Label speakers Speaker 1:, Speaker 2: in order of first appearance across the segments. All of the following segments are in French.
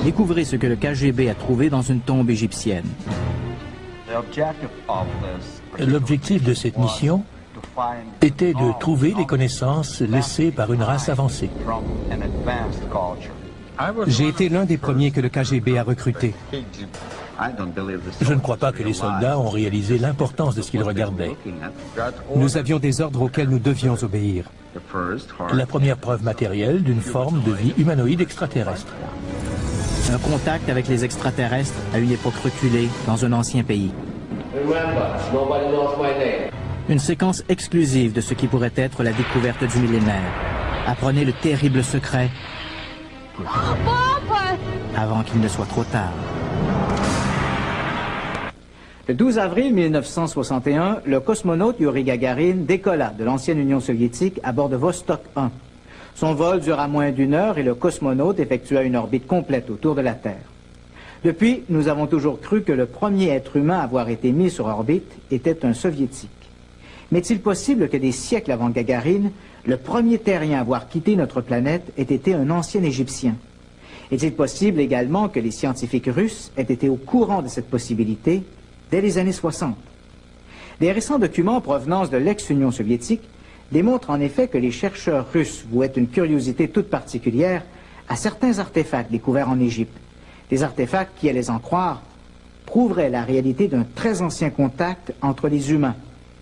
Speaker 1: Découvrez ce que le KGB a trouvé dans une tombe égyptienne.
Speaker 2: L'objectif de cette mission était de trouver les connaissances laissées par une race avancée.
Speaker 3: J'ai été l'un des premiers que le KGB a recruté.
Speaker 2: Je ne crois pas que les soldats ont réalisé l'importance de ce qu'ils regardaient.
Speaker 3: Nous avions des ordres auxquels nous devions obéir.
Speaker 2: La première preuve matérielle d'une forme de vie humanoïde extraterrestre.
Speaker 1: Un contact avec les extraterrestres à une époque reculée dans un ancien pays. Une séquence exclusive de ce qui pourrait être la découverte du millénaire. Apprenez le terrible secret avant qu'il ne soit trop tard. Le 12 avril 1961, le cosmonaute Yuri Gagarin décolla de l'ancienne Union soviétique à bord de Vostok 1. Son vol dura moins d'1 heure et le cosmonaute effectua une orbite complète autour de la Terre. Depuis, nous avons toujours cru que le premier être humain à avoir été mis sur orbite était un soviétique. Mais est-il possible que des siècles avant Gagarine, le premier terrien à avoir quitté notre planète ait été un ancien Égyptien? Est-il possible également que les scientifiques russes aient été au courant de cette possibilité dès les années 60? Des récents documents en provenance de l'ex-Union soviétique démontrent en effet que les chercheurs russes vouaient une curiosité toute particulière à certains artefacts découverts en Égypte. Des artefacts qui, à les en croire, prouveraient la réalité d'un très ancien contact entre les humains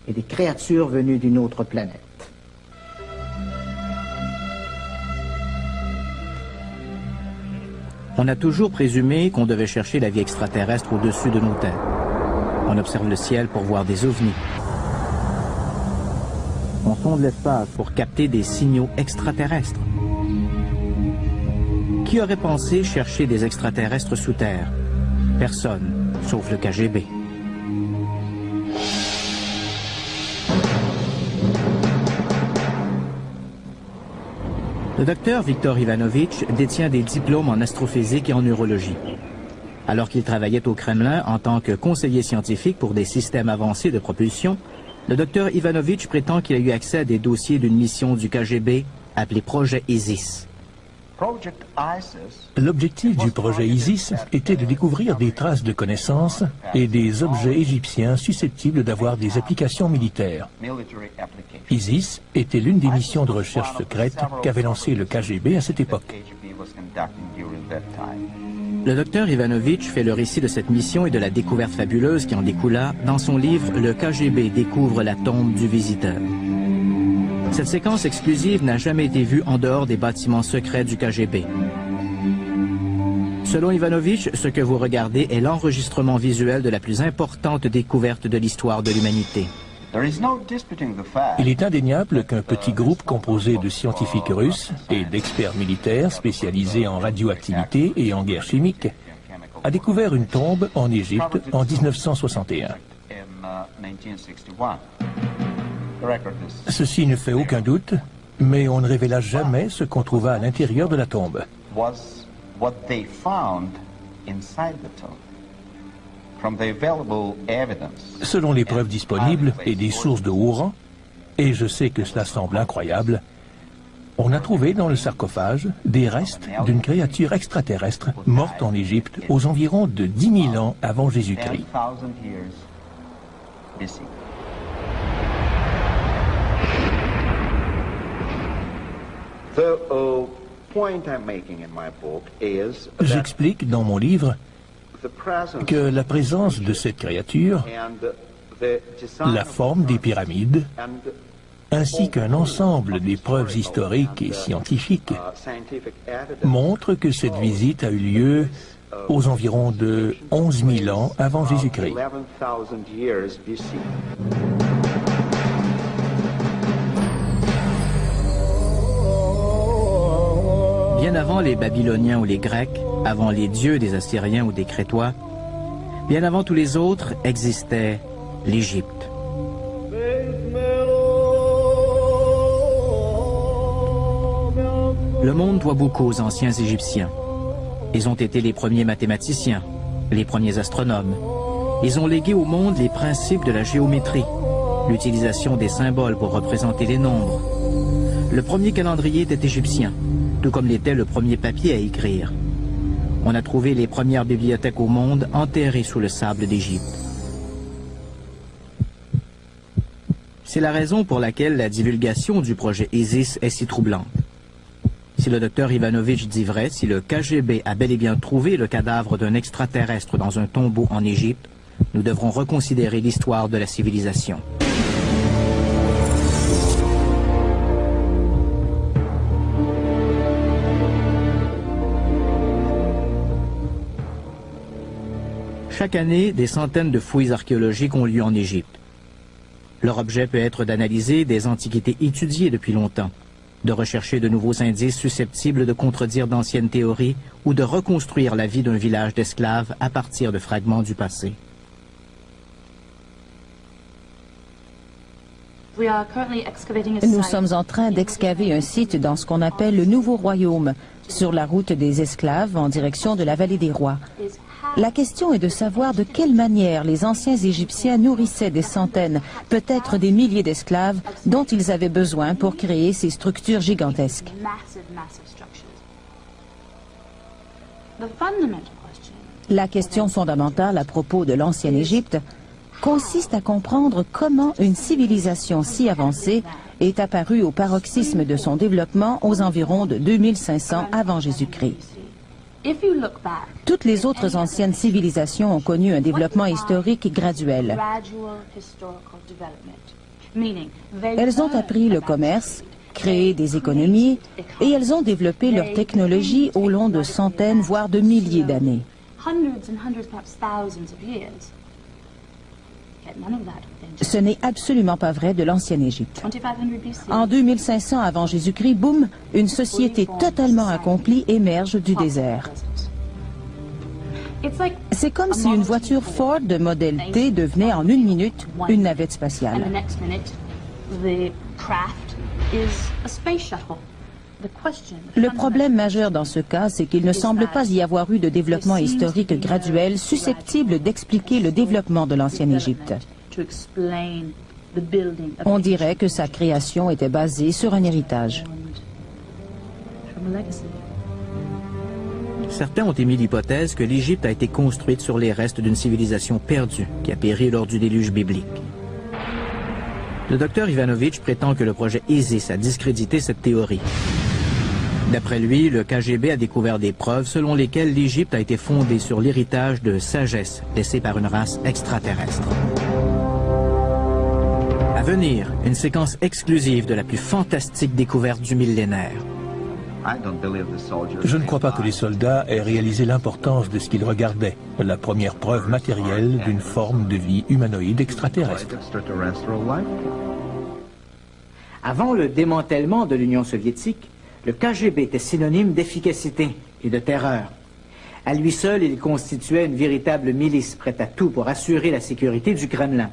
Speaker 1: et des créatures venues d'une autre planète. On a toujours présumé qu'on devait chercher la vie extraterrestre au-dessus de nos têtes. On observe le ciel pour voir des ovnis. On sonde l'espace pour capter des signaux extraterrestres. Qui aurait pensé chercher des extraterrestres sous terre? Personne, sauf le KGB. Le docteur Viktor Ivanovitch détient des diplômes en astrophysique et en neurologie. Alors qu'il travaillait au Kremlin en tant que conseiller scientifique pour des systèmes avancés de propulsion, le docteur Ivanovitch prétend qu'il a eu accès à des dossiers d'une mission du KGB appelée Projet Isis.
Speaker 2: L'objectif du projet Isis était de découvrir des traces de connaissances et des objets égyptiens susceptibles d'avoir des applications militaires. Isis était l'une des missions de recherche secrète qu'avait lancé le KGB à cette époque.
Speaker 1: Le docteur Ivanovitch fait le récit de cette mission et de la découverte fabuleuse qui en découla dans son livre « Le KGB découvre la tombe du visiteur ». Cette séquence exclusive n'a jamais été vue en dehors des bâtiments secrets du KGB. Selon Ivanovitch, ce que vous regardez est l'enregistrement visuel de la plus importante découverte de l'histoire de l'humanité.
Speaker 2: Il est indéniable qu'un petit groupe composé de scientifiques russes et d'experts militaires spécialisés en radioactivité et en guerre chimique a découvert une tombe en Égypte en 1961. Ceci ne fait aucun doute, mais on ne révéla jamais ce qu'on trouva à l'intérieur de la tombe. Selon les preuves disponibles et des sources de haut rang, et je sais que cela semble incroyable, on a trouvé dans le sarcophage des restes d'une créature extraterrestre morte en Égypte aux environs de 10 000 ans avant Jésus-Christ. J'explique dans mon livre que la présence de cette créature, la forme des pyramides, ainsi qu'un ensemble des preuves historiques et scientifiques montrent que cette visite a eu lieu aux environs de 11 000 ans avant Jésus-Christ.
Speaker 1: Bien avant les Babyloniens ou les Grecs, avant les dieux des Assyriens ou des Crétois, bien avant tous les autres, existait l'Égypte. Le monde doit beaucoup aux anciens Égyptiens. Ils ont été les premiers mathématiciens, les premiers astronomes. Ils ont légué au monde les principes de la géométrie, l'utilisation des symboles pour représenter les nombres. Le premier calendrier était égyptien, tout comme l'était le premier papier à écrire. On a trouvé les premières bibliothèques au monde enterrées sous le sable d'Égypte. C'est la raison pour laquelle la divulgation du projet Isis est si troublante. Si le docteur Ivanovitch dit vrai, si le KGB a bel et bien trouvé le cadavre d'un extraterrestre dans un tombeau en Égypte, nous devrons reconsidérer l'histoire de la civilisation. Chaque année, des centaines de fouilles archéologiques ont lieu en Égypte. Leur objet peut être d'analyser des antiquités étudiées depuis longtemps, de rechercher de nouveaux indices susceptibles de contredire d'anciennes théories ou de reconstruire la vie d'un village d'esclaves à partir de fragments du passé.
Speaker 4: Nous sommes en train d'excaver un site dans ce qu'on appelle le Nouveau Royaume, sur la route des esclaves en direction de la vallée des rois. La question est de savoir de quelle manière les anciens Égyptiens nourrissaient des centaines, peut-être des milliers d'esclaves dont ils avaient besoin pour créer ces structures gigantesques. La question fondamentale à propos de l'ancienne Égypte consiste à comprendre comment une civilisation si avancée est apparue au paroxysme de son développement aux environs de 2500 avant Jésus-Christ. Toutes les autres anciennes civilisations ont connu un développement historique graduel. Elles ont appris le commerce, créé des économies, et elles ont développé leur technologie au long de centaines, voire de milliers d'années. Ce n'est absolument pas vrai de l'ancienne Égypte. En 2500 avant Jésus-Christ, boum, une société totalement accomplie émerge du désert. C'est comme si une voiture Ford de modèle T devenait en une minute une navette spatiale. Le problème majeur dans ce cas, c'est qu'il ne semble pas y avoir eu de développement historique graduel susceptible d'expliquer le développement de l'ancienne Égypte. On dirait que sa création était basée sur un héritage.
Speaker 1: Certains ont émis l'hypothèse que l'Égypte a été construite sur les restes d'une civilisation perdue qui a péri lors du déluge biblique. Le docteur Ivanovitch prétend que le projet Isis a discrédité cette théorie. D'après lui, le KGB a découvert des preuves selon lesquelles l'Égypte a été fondée sur l'héritage de sagesse laissé par une race extraterrestre. À venir, une séquence exclusive de la plus fantastique découverte du millénaire.
Speaker 2: Je ne crois pas que les soldats aient réalisé l'importance de ce qu'ils regardaient, la première preuve matérielle d'une forme de vie humanoïde extraterrestre.
Speaker 1: Avant le démantèlement de l'Union soviétique, le KGB était synonyme d'efficacité et de terreur. À lui seul, il constituait une véritable milice prête à tout pour assurer la sécurité du Kremlin.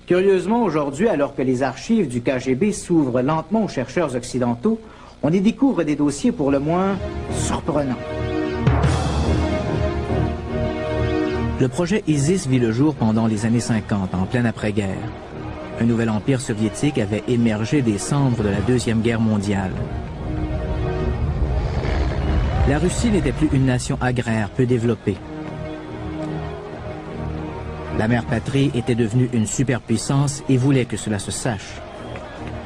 Speaker 1: Curieusement, aujourd'hui, alors que les archives du KGB s'ouvrent lentement aux chercheurs occidentaux, on y découvre des dossiers pour le moins surprenants. Le projet Isis vit le jour pendant les années 50, en pleine après-guerre. Un nouvel empire soviétique avait émergé des cendres de la Deuxième Guerre mondiale. La Russie n'était plus une nation agraire peu développée. La mère patrie était devenue une superpuissance et voulait que cela se sache.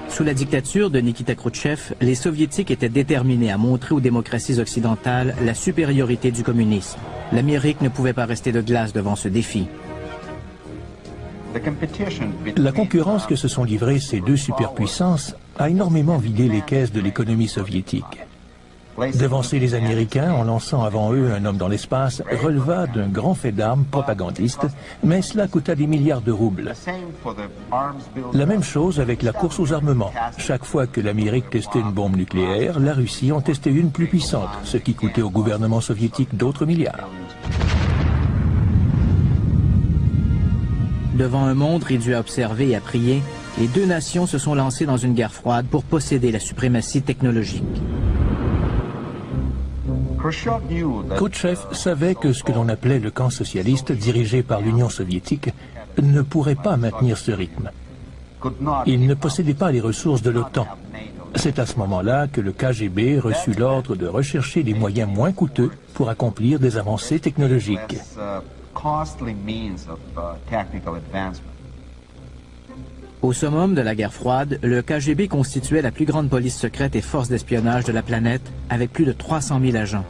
Speaker 1: Sous la dictature de Nikita Khrouchtchev, les Soviétiques étaient déterminés à montrer aux démocraties occidentales la supériorité du communisme. L'Amérique ne pouvait pas rester de glace devant ce défi.
Speaker 2: La concurrence que se sont livrées ces deux superpuissances a énormément vidé les caisses de l'économie soviétique. Devancer les Américains en lançant avant eux un homme dans l'espace releva d'un grand fait d'armes propagandiste, mais cela coûta des milliards de roubles. La même chose avec la course aux armements. Chaque fois que l'Amérique testait une bombe nucléaire, la Russie en testait une plus puissante, ce qui coûtait au gouvernement soviétique d'autres milliards.
Speaker 1: Devant un monde réduit à observer et à prier, les deux nations se sont lancées dans une guerre froide pour posséder la suprématie technologique.
Speaker 2: Khrouchtchev savait que ce que l'on appelait le camp socialiste dirigé par l'Union soviétique ne pourrait pas maintenir ce rythme. Il ne possédait pas les ressources de l'OTAN. C'est à ce moment-là que le KGB reçut l'ordre de rechercher des moyens moins coûteux pour accomplir des avancées technologiques.
Speaker 1: Au summum de la guerre froide, le KGB constituait la plus grande police secrète et force d'espionnage de la planète, avec plus de 300 000 agents.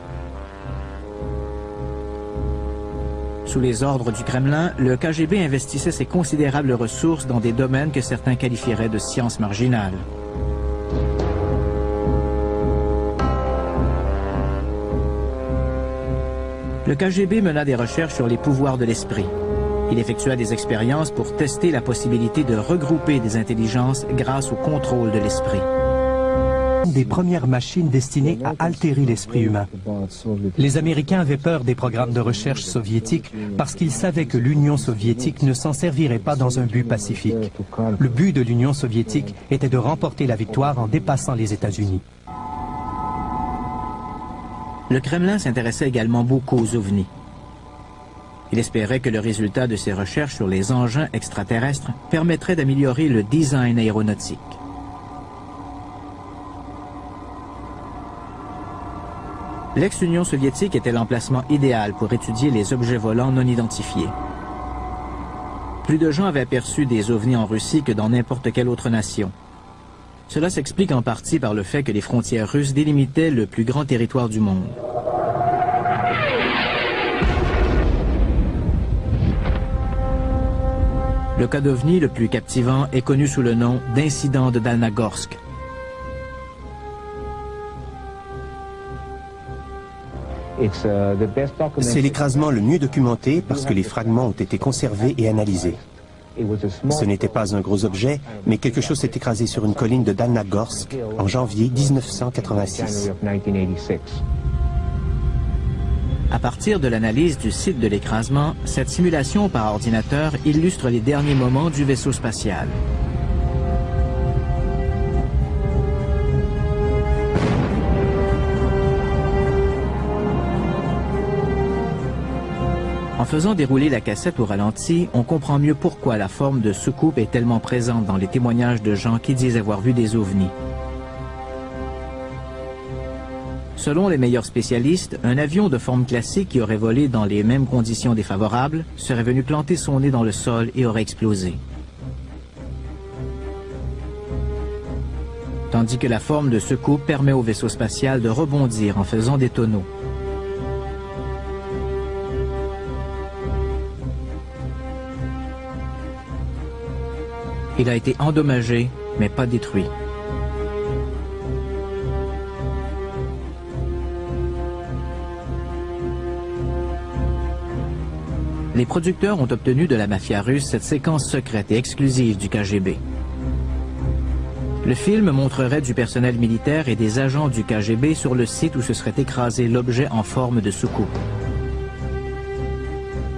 Speaker 1: Sous les ordres du Kremlin, le KGB investissait ses considérables ressources dans des domaines que certains qualifieraient de sciences marginales. Le KGB mena des recherches sur les pouvoirs de l'esprit. Il effectua des expériences pour tester la possibilité de regrouper des intelligences grâce au contrôle de l'esprit.
Speaker 3: Des premières machines destinées à altérer l'esprit humain. Les Américains avaient peur des programmes de recherche soviétiques parce qu'ils savaient que l'Union soviétique ne s'en servirait pas dans un but pacifique. Le but de l'Union soviétique était de remporter la victoire en dépassant les États-Unis.
Speaker 1: Le Kremlin s'intéressait également beaucoup aux ovnis. Il espérait que le résultat de ses recherches sur les engins extraterrestres permettrait d'améliorer le design aéronautique. L'ex-Union soviétique était l'emplacement idéal pour étudier les objets volants non identifiés. Plus de gens avaient aperçu des ovnis en Russie que dans n'importe quelle autre nation. Cela s'explique en partie par le fait que les frontières russes délimitaient le plus grand territoire du monde. Le cas d'OVNI le plus captivant est connu sous le nom d'incident de Dalnagorsk.
Speaker 5: C'est l'écrasement le mieux documenté parce que les fragments ont été conservés et analysés. Ce n'était pas un gros objet, mais quelque chose s'est écrasé sur une colline de Dalnagorsk en janvier 1986.
Speaker 1: À partir de l'analyse du site de l'écrasement, cette simulation par ordinateur illustre les derniers moments du vaisseau spatial. En faisant dérouler la cassette au ralenti, on comprend mieux pourquoi la forme de soucoupe est tellement présente dans les témoignages de gens qui disent avoir vu des ovnis. Selon les meilleurs spécialistes, un avion de forme classique qui aurait volé dans les mêmes conditions défavorables serait venu planter son nez dans le sol et aurait explosé. Tandis que la forme de soucoupe permet au vaisseau spatial de rebondir en faisant des tonneaux. Il a été endommagé, mais pas détruit. Les producteurs ont obtenu de la mafia russe cette séquence secrète et exclusive du KGB. Le film montrerait du personnel militaire et des agents du KGB sur le site où se serait écrasé l'objet en forme de soucoupe.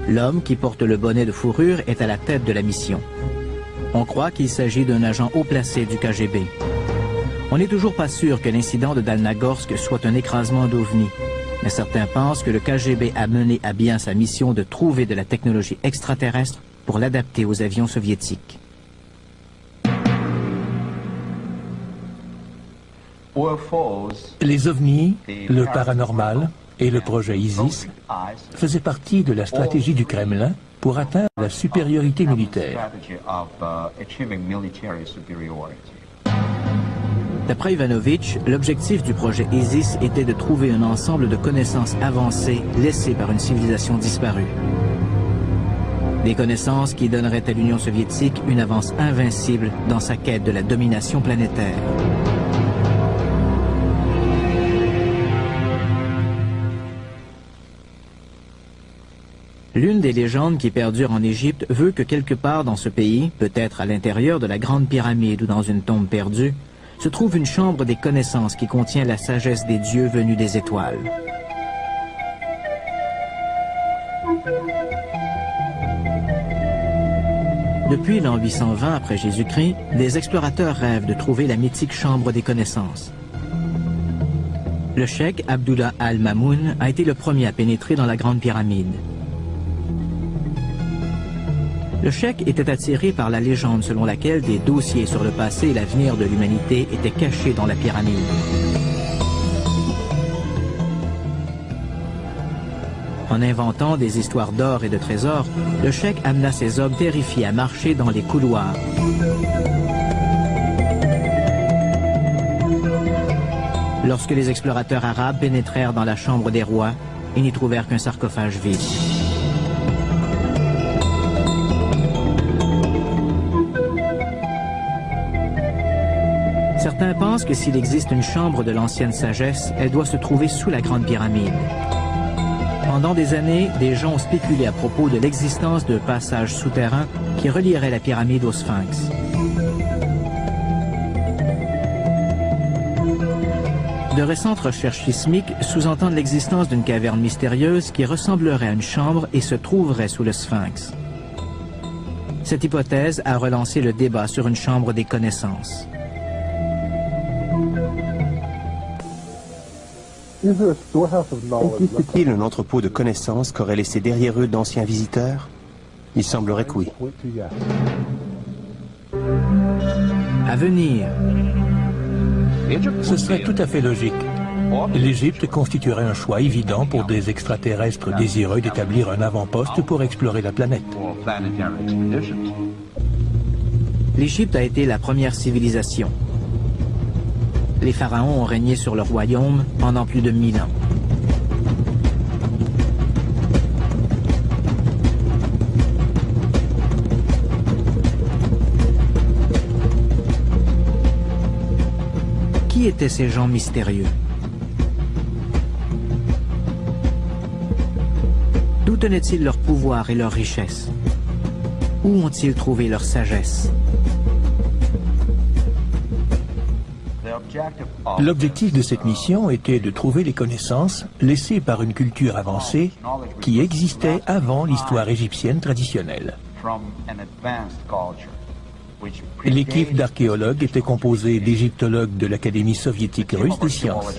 Speaker 1: L'homme qui porte le bonnet de fourrure est à la tête de la mission. On croit qu'il s'agit d'un agent haut placé du KGB. On n'est toujours pas sûr que l'incident de Dalnagorsk soit un écrasement d'OVNI, mais certains pensent que le KGB a mené à bien sa mission de trouver de la technologie extraterrestre pour l'adapter aux avions soviétiques.
Speaker 2: Les ovnis, le paranormal et le projet ISIS faisaient partie de la stratégie du Kremlin pour atteindre la supériorité militaire.
Speaker 1: D'après Ivanovitch, l'objectif du projet ISIS était de trouver un ensemble de connaissances avancées laissées par une civilisation disparue. Des connaissances qui donneraient à l'Union soviétique une avance invincible dans sa quête de la domination planétaire. L'une des légendes qui perdurent en Égypte veut que quelque part dans ce pays, peut-être à l'intérieur de la Grande Pyramide ou dans une tombe perdue, se trouve une chambre des connaissances qui contient la sagesse des dieux venus des étoiles. Depuis l'an 820 après Jésus-Christ, des explorateurs rêvent de trouver la mythique chambre des connaissances. Le cheikh Abdullah al-Mamoun a été le premier à pénétrer dans la Grande Pyramide. Le cheikh était attiré par la légende selon laquelle des dossiers sur le passé et l'avenir de l'humanité étaient cachés dans la pyramide. En inventant des histoires d'or et de trésors, le cheikh amena ses hommes terrifiés à marcher dans les couloirs. Lorsque les explorateurs arabes pénétrèrent dans la chambre des rois, ils n'y trouvèrent qu'un sarcophage vide. Certains pensent que s'il existe une chambre de l'ancienne sagesse, elle doit se trouver sous la Grande Pyramide. Pendant des années, des gens ont spéculé à propos de l'existence de passages souterrains qui relieraient la pyramide au Sphinx. De récentes recherches sismiques sous-entendent l'existence d'une caverne mystérieuse qui ressemblerait à une chambre et se trouverait sous le Sphinx. Cette hypothèse a relancé le débat sur une chambre des connaissances.
Speaker 5: Existe-t-il un entrepôt de connaissances qu'auraient laissé derrière eux d'anciens visiteurs? Il semblerait que oui.
Speaker 1: À venir.
Speaker 2: Ce serait tout à fait logique. L'Égypte constituerait un choix évident pour des extraterrestres désireux d'établir un avant-poste pour explorer la planète.
Speaker 1: L'Égypte a été la première civilisation. Les pharaons ont régné sur le royaume pendant plus de 1000 ans. Qui étaient ces gens mystérieux? D'où tenaient-ils leur pouvoir et leur richesse? Où ont-ils trouvé leur sagesse?
Speaker 2: L'objectif de cette mission était de trouver les connaissances laissées par une culture avancée qui existait avant l'histoire égyptienne traditionnelle. L'équipe d'archéologues était composée d'égyptologues de l'Académie soviétique russe des sciences.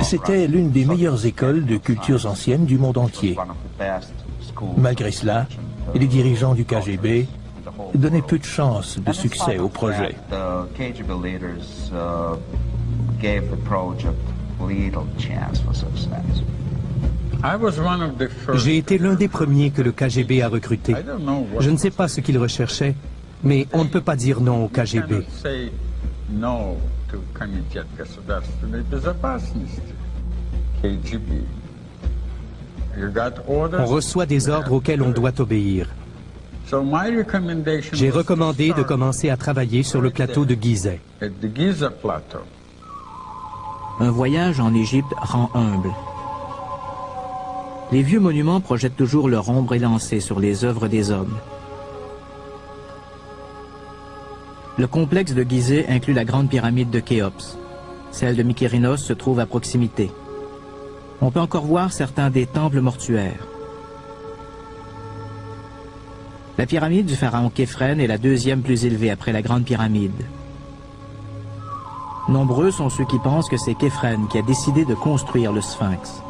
Speaker 2: C'était l'une des meilleures écoles de cultures anciennes du monde entier. Malgré cela, les dirigeants du KGB donnaient peu de chances de succès au projet.
Speaker 3: J'ai été l'un des premiers que le KGB a recruté. Je ne sais pas ce qu'il recherchait, mais on ne peut pas dire non au KGB. On reçoit des ordres auxquels on doit obéir. J'ai recommandé de commencer à travailler sur le plateau de Gizeh.
Speaker 1: Un voyage en Égypte rend humble. Les vieux monuments projettent toujours leur ombre élancée sur les œuvres des hommes. Le complexe de Gizeh inclut la grande pyramide de Khéops. Celle de Mykérinos se trouve à proximité. On peut encore voir certains des temples mortuaires. La pyramide du pharaon Képhren est la deuxième plus élevée après la grande pyramide. Nombreux sont ceux qui pensent que c'est Képhren qui a décidé de construire le Sphinx.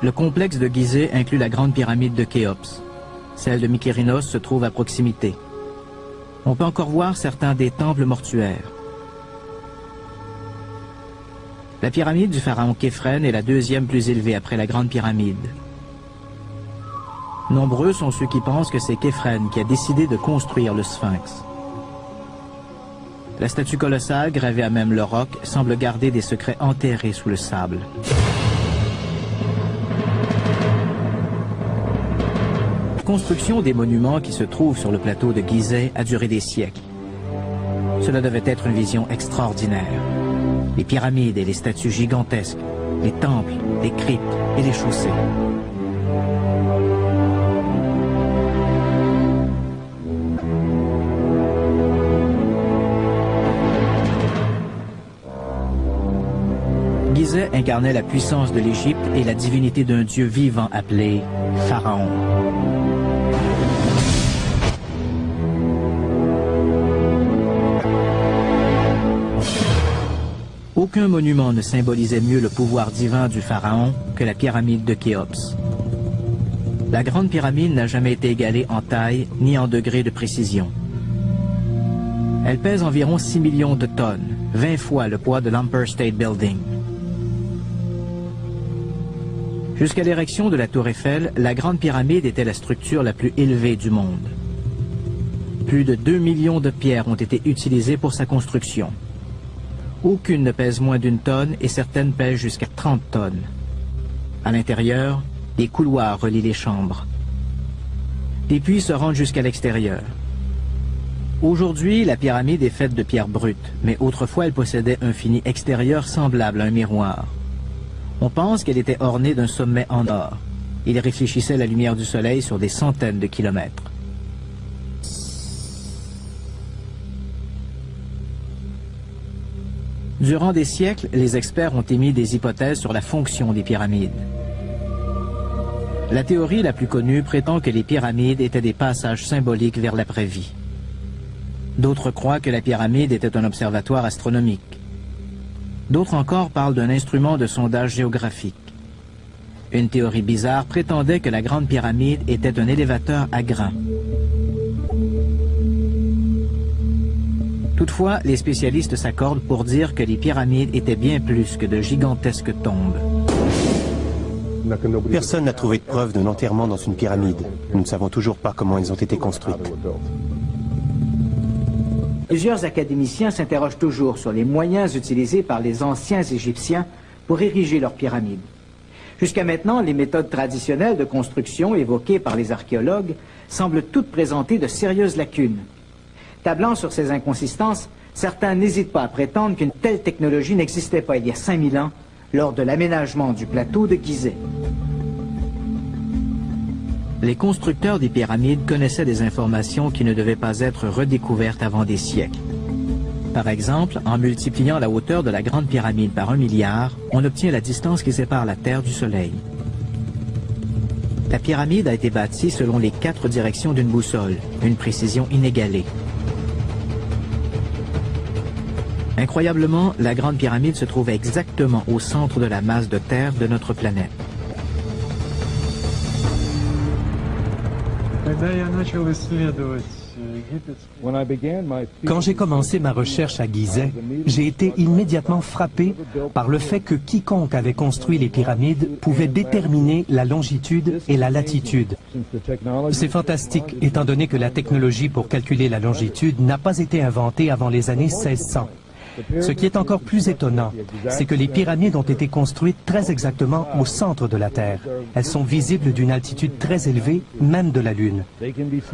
Speaker 1: Le complexe de Gizeh inclut la grande pyramide de Khéops. Celle de Mykérinos se trouve à proximité. On peut encore voir certains des temples mortuaires. La pyramide du pharaon Képhren est la deuxième plus élevée après la grande pyramide. Nombreux sont ceux qui pensent que c'est Képhren qui a décidé de construire le Sphinx. La statue colossale, gravée à même le roc, semble garder des secrets enterrés sous le sable. La construction des monuments qui se trouvent sur le plateau de Gizeh a duré des siècles. Cela devait être une vision extraordinaire. Les pyramides et les statues gigantesques, les temples, les cryptes et les chaussées. Gizeh incarnait la puissance de l'Égypte et la divinité d'un dieu vivant appelé Pharaon. Au Aucun monument ne symbolisait mieux le pouvoir divin du pharaon que la pyramide de Khéops. La Grande Pyramide n'a jamais été égalée en taille ni en degré de précision. Elle pèse environ 6 millions de tonnes, 20 fois le poids de l'Empire State Building. Jusqu'à l'érection de la Tour Eiffel, la Grande Pyramide était la structure la plus élevée du monde. Plus de 2 millions de pierres ont été utilisées pour sa construction. Aucune ne pèse moins d'1 tonne et certaines pèsent jusqu'à 30 tonnes. À l'intérieur, des couloirs relient les chambres. Des puits se rendent jusqu'à l'extérieur. Aujourd'hui, la pyramide est faite de pierres brutes, mais autrefois elle possédait un fini extérieur semblable à un miroir. On pense qu'elle était ornée d'un sommet en or. Il réfléchissait la lumière du soleil sur des centaines de kilomètres. Durant des siècles, les experts ont émis des hypothèses sur la fonction des pyramides. La théorie la plus connue prétend que les pyramides étaient des passages symboliques vers l'après-vie. D'autres croient que la pyramide était un observatoire astronomique. D'autres encore parlent d'un instrument de sondage géographique. Une théorie bizarre prétendait que la Grande Pyramide était un élévateur à grains. Toutefois, les spécialistes s'accordent pour dire que les pyramides étaient bien plus que de gigantesques tombes.
Speaker 5: Personne n'a trouvé de preuve d'un enterrement dans une pyramide. Nous ne savons toujours pas comment elles ont été construites.
Speaker 1: Plusieurs académiciens s'interrogent toujours sur les moyens utilisés par les anciens Égyptiens pour ériger leurs pyramides. Jusqu'à maintenant, les méthodes traditionnelles de construction évoquées par les archéologues semblent toutes présenter de sérieuses lacunes. Tablant sur ces inconsistances, certains n'hésitent pas à prétendre qu'une telle technologie n'existait pas il y a 5000 ans, lors de l'aménagement du plateau de Gizeh. Les constructeurs des pyramides connaissaient des informations qui ne devaient pas être redécouvertes avant des siècles. Par exemple, en multipliant la hauteur de la Grande Pyramide par 1 milliard, on obtient la distance qui sépare la Terre du Soleil. La pyramide a été bâtie selon les 4 directions d'une boussole, une précision inégalée. Incroyablement, la Grande Pyramide se trouve exactement au centre de la masse de terre de notre planète.
Speaker 3: Quand j'ai commencé ma recherche à Gizeh, j'ai été immédiatement frappé par le fait que quiconque avait construit les pyramides pouvait déterminer la longitude et la latitude. C'est fantastique, étant donné que la technologie pour calculer la longitude n'a pas été inventée avant les années 1600. Ce qui est encore plus étonnant, c'est que les pyramides ont été construites très exactement au centre de la Terre. Elles sont visibles d'une altitude très élevée, même de la Lune.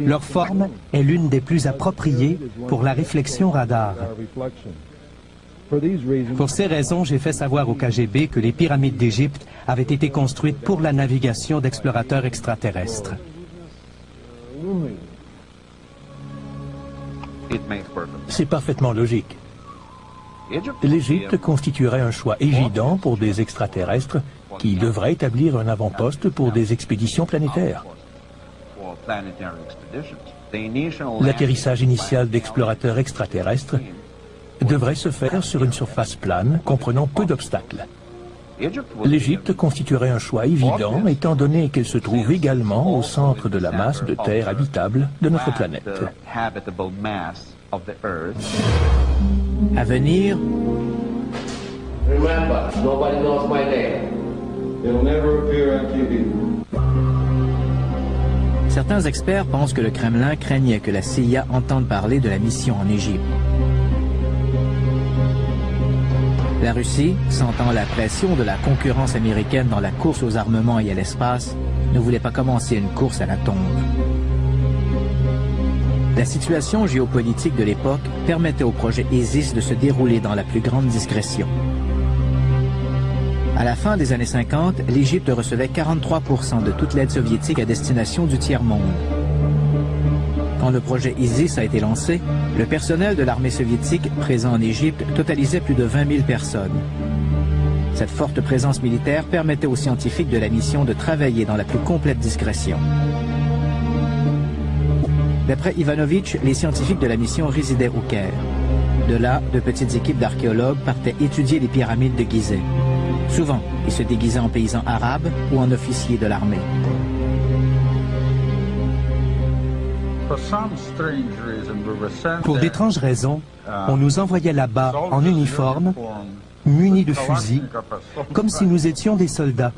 Speaker 3: Leur forme est l'une des plus appropriées pour la réflexion radar. Pour ces raisons, j'ai fait savoir au KGB que les pyramides d'Égypte avaient été construites pour la navigation d'explorateurs extraterrestres.
Speaker 2: C'est parfaitement logique. L'Égypte constituerait un choix évident pour des extraterrestres qui devraient établir un avant-poste pour des expéditions planétaires. L'atterrissage initial d'explorateurs extraterrestres devrait se faire sur une surface plane comprenant peu d'obstacles. L'Égypte constituerait un choix évident étant donné qu'elle se trouve également au centre de la masse de terre habitable de notre planète.
Speaker 1: À venir, certains experts pensent que le Kremlin craignait que la CIA entende parler de la mission en Égypte. La Russie, sentant la pression de la concurrence américaine dans la course aux armements et à l'espace, ne voulait pas commencer une course à la tombe. La situation géopolitique de l'époque permettait au projet ISIS de se dérouler dans la plus grande discrétion. À la fin des années 50, l'Égypte recevait 43% de toute l'aide soviétique à destination du tiers-monde. Quand le projet ISIS a été lancé, le personnel de l'armée soviétique présent en Égypte totalisait plus de 20 000 personnes. Cette forte présence militaire permettait aux scientifiques de la mission de travailler dans la plus complète discrétion. D'après Ivanovitch, les scientifiques de la mission résidaient au Caire. De là, de petites équipes d'archéologues partaient étudier les pyramides de Gizeh. Souvent, ils se déguisaient en paysans arabes ou en officiers de l'armée.
Speaker 3: Pour d'étranges raisons, on nous envoyait là-bas en uniforme, munis de fusils, comme si nous étions des soldats,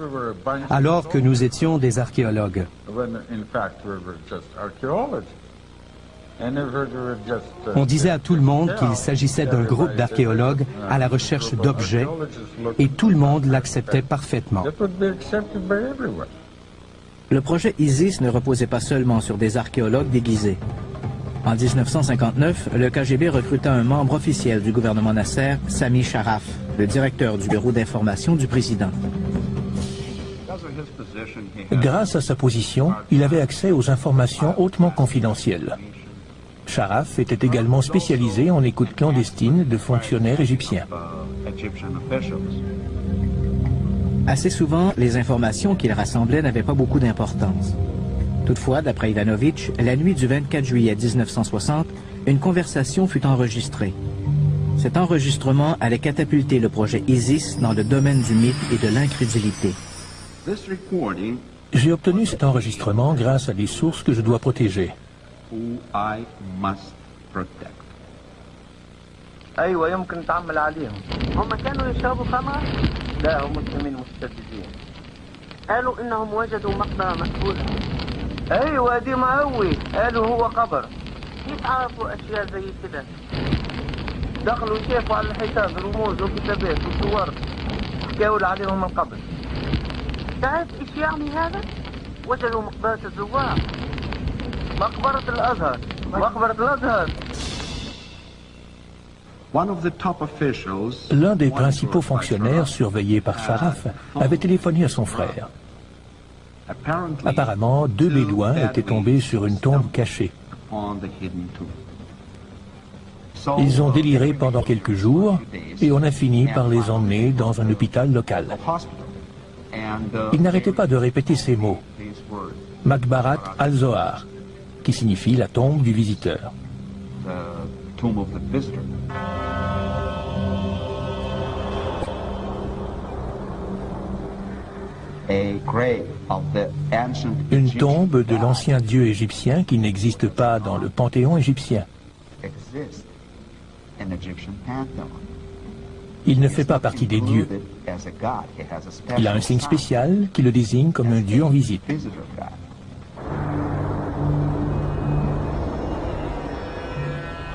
Speaker 3: alors que nous étions des archéologues. On disait à tout le monde qu'il s'agissait d'un groupe d'archéologues à la recherche d'objets, et tout le monde l'acceptait parfaitement.
Speaker 1: Le projet ISIS ne reposait pas seulement sur des archéologues déguisés. En 1959, le KGB recruta un membre officiel du gouvernement Nasser, Sami Sharaf, le directeur du bureau d'information du président.
Speaker 2: Grâce à sa position, il avait accès aux informations hautement confidentielles. Sharaf était également spécialisé en écoute clandestine de fonctionnaires égyptiens.
Speaker 1: Assez souvent, les informations qu'il rassemblait n'avaient pas beaucoup d'importance. Toutefois, d'après Ivanovitch, la nuit du 24 juillet 1960, une conversation fut enregistrée. Cet enregistrement allait catapulter le projet ISIS dans le domaine du mythe et de l'incrédulité.
Speaker 2: J'ai obtenu cet enregistrement grâce à des sources que je dois protéger.
Speaker 6: ايوه يمكن تعمل عليهم. هم كانوا يشربوا خمر؟ لا هم مسلمين مستفزين. قالوا انهم وجدوا مقبره مقبوله. ايوه دي مقوي، قالوا هو قبر. كيف عرفوا اشياء زي كده؟ دخلوا شافوا على الحيطان رموز وكتابات وصور حكاوا عليهم القبر. تعرف ايش يعني هذا؟ وجدوا مقبره الزوار. مقبره الازهر، مقبره الازهر.
Speaker 2: L'un des principaux fonctionnaires surveillés par Sharaf avait téléphoné à son frère. Apparemment, 2 Bédouins étaient tombés sur une tombe cachée. Ils ont déliré pendant quelques jours et on a fini par les emmener dans un hôpital local. Ils n'arrêtaient pas de répéter ces mots. Makbarat al-Zohar, qui signifie la tombe du visiteur. Une tombe de l'ancien dieu égyptien qui n'existe pas dans le panthéon égyptien. Il ne fait pas partie des dieux. Il a un signe spécial qui le désigne comme un dieu en visite.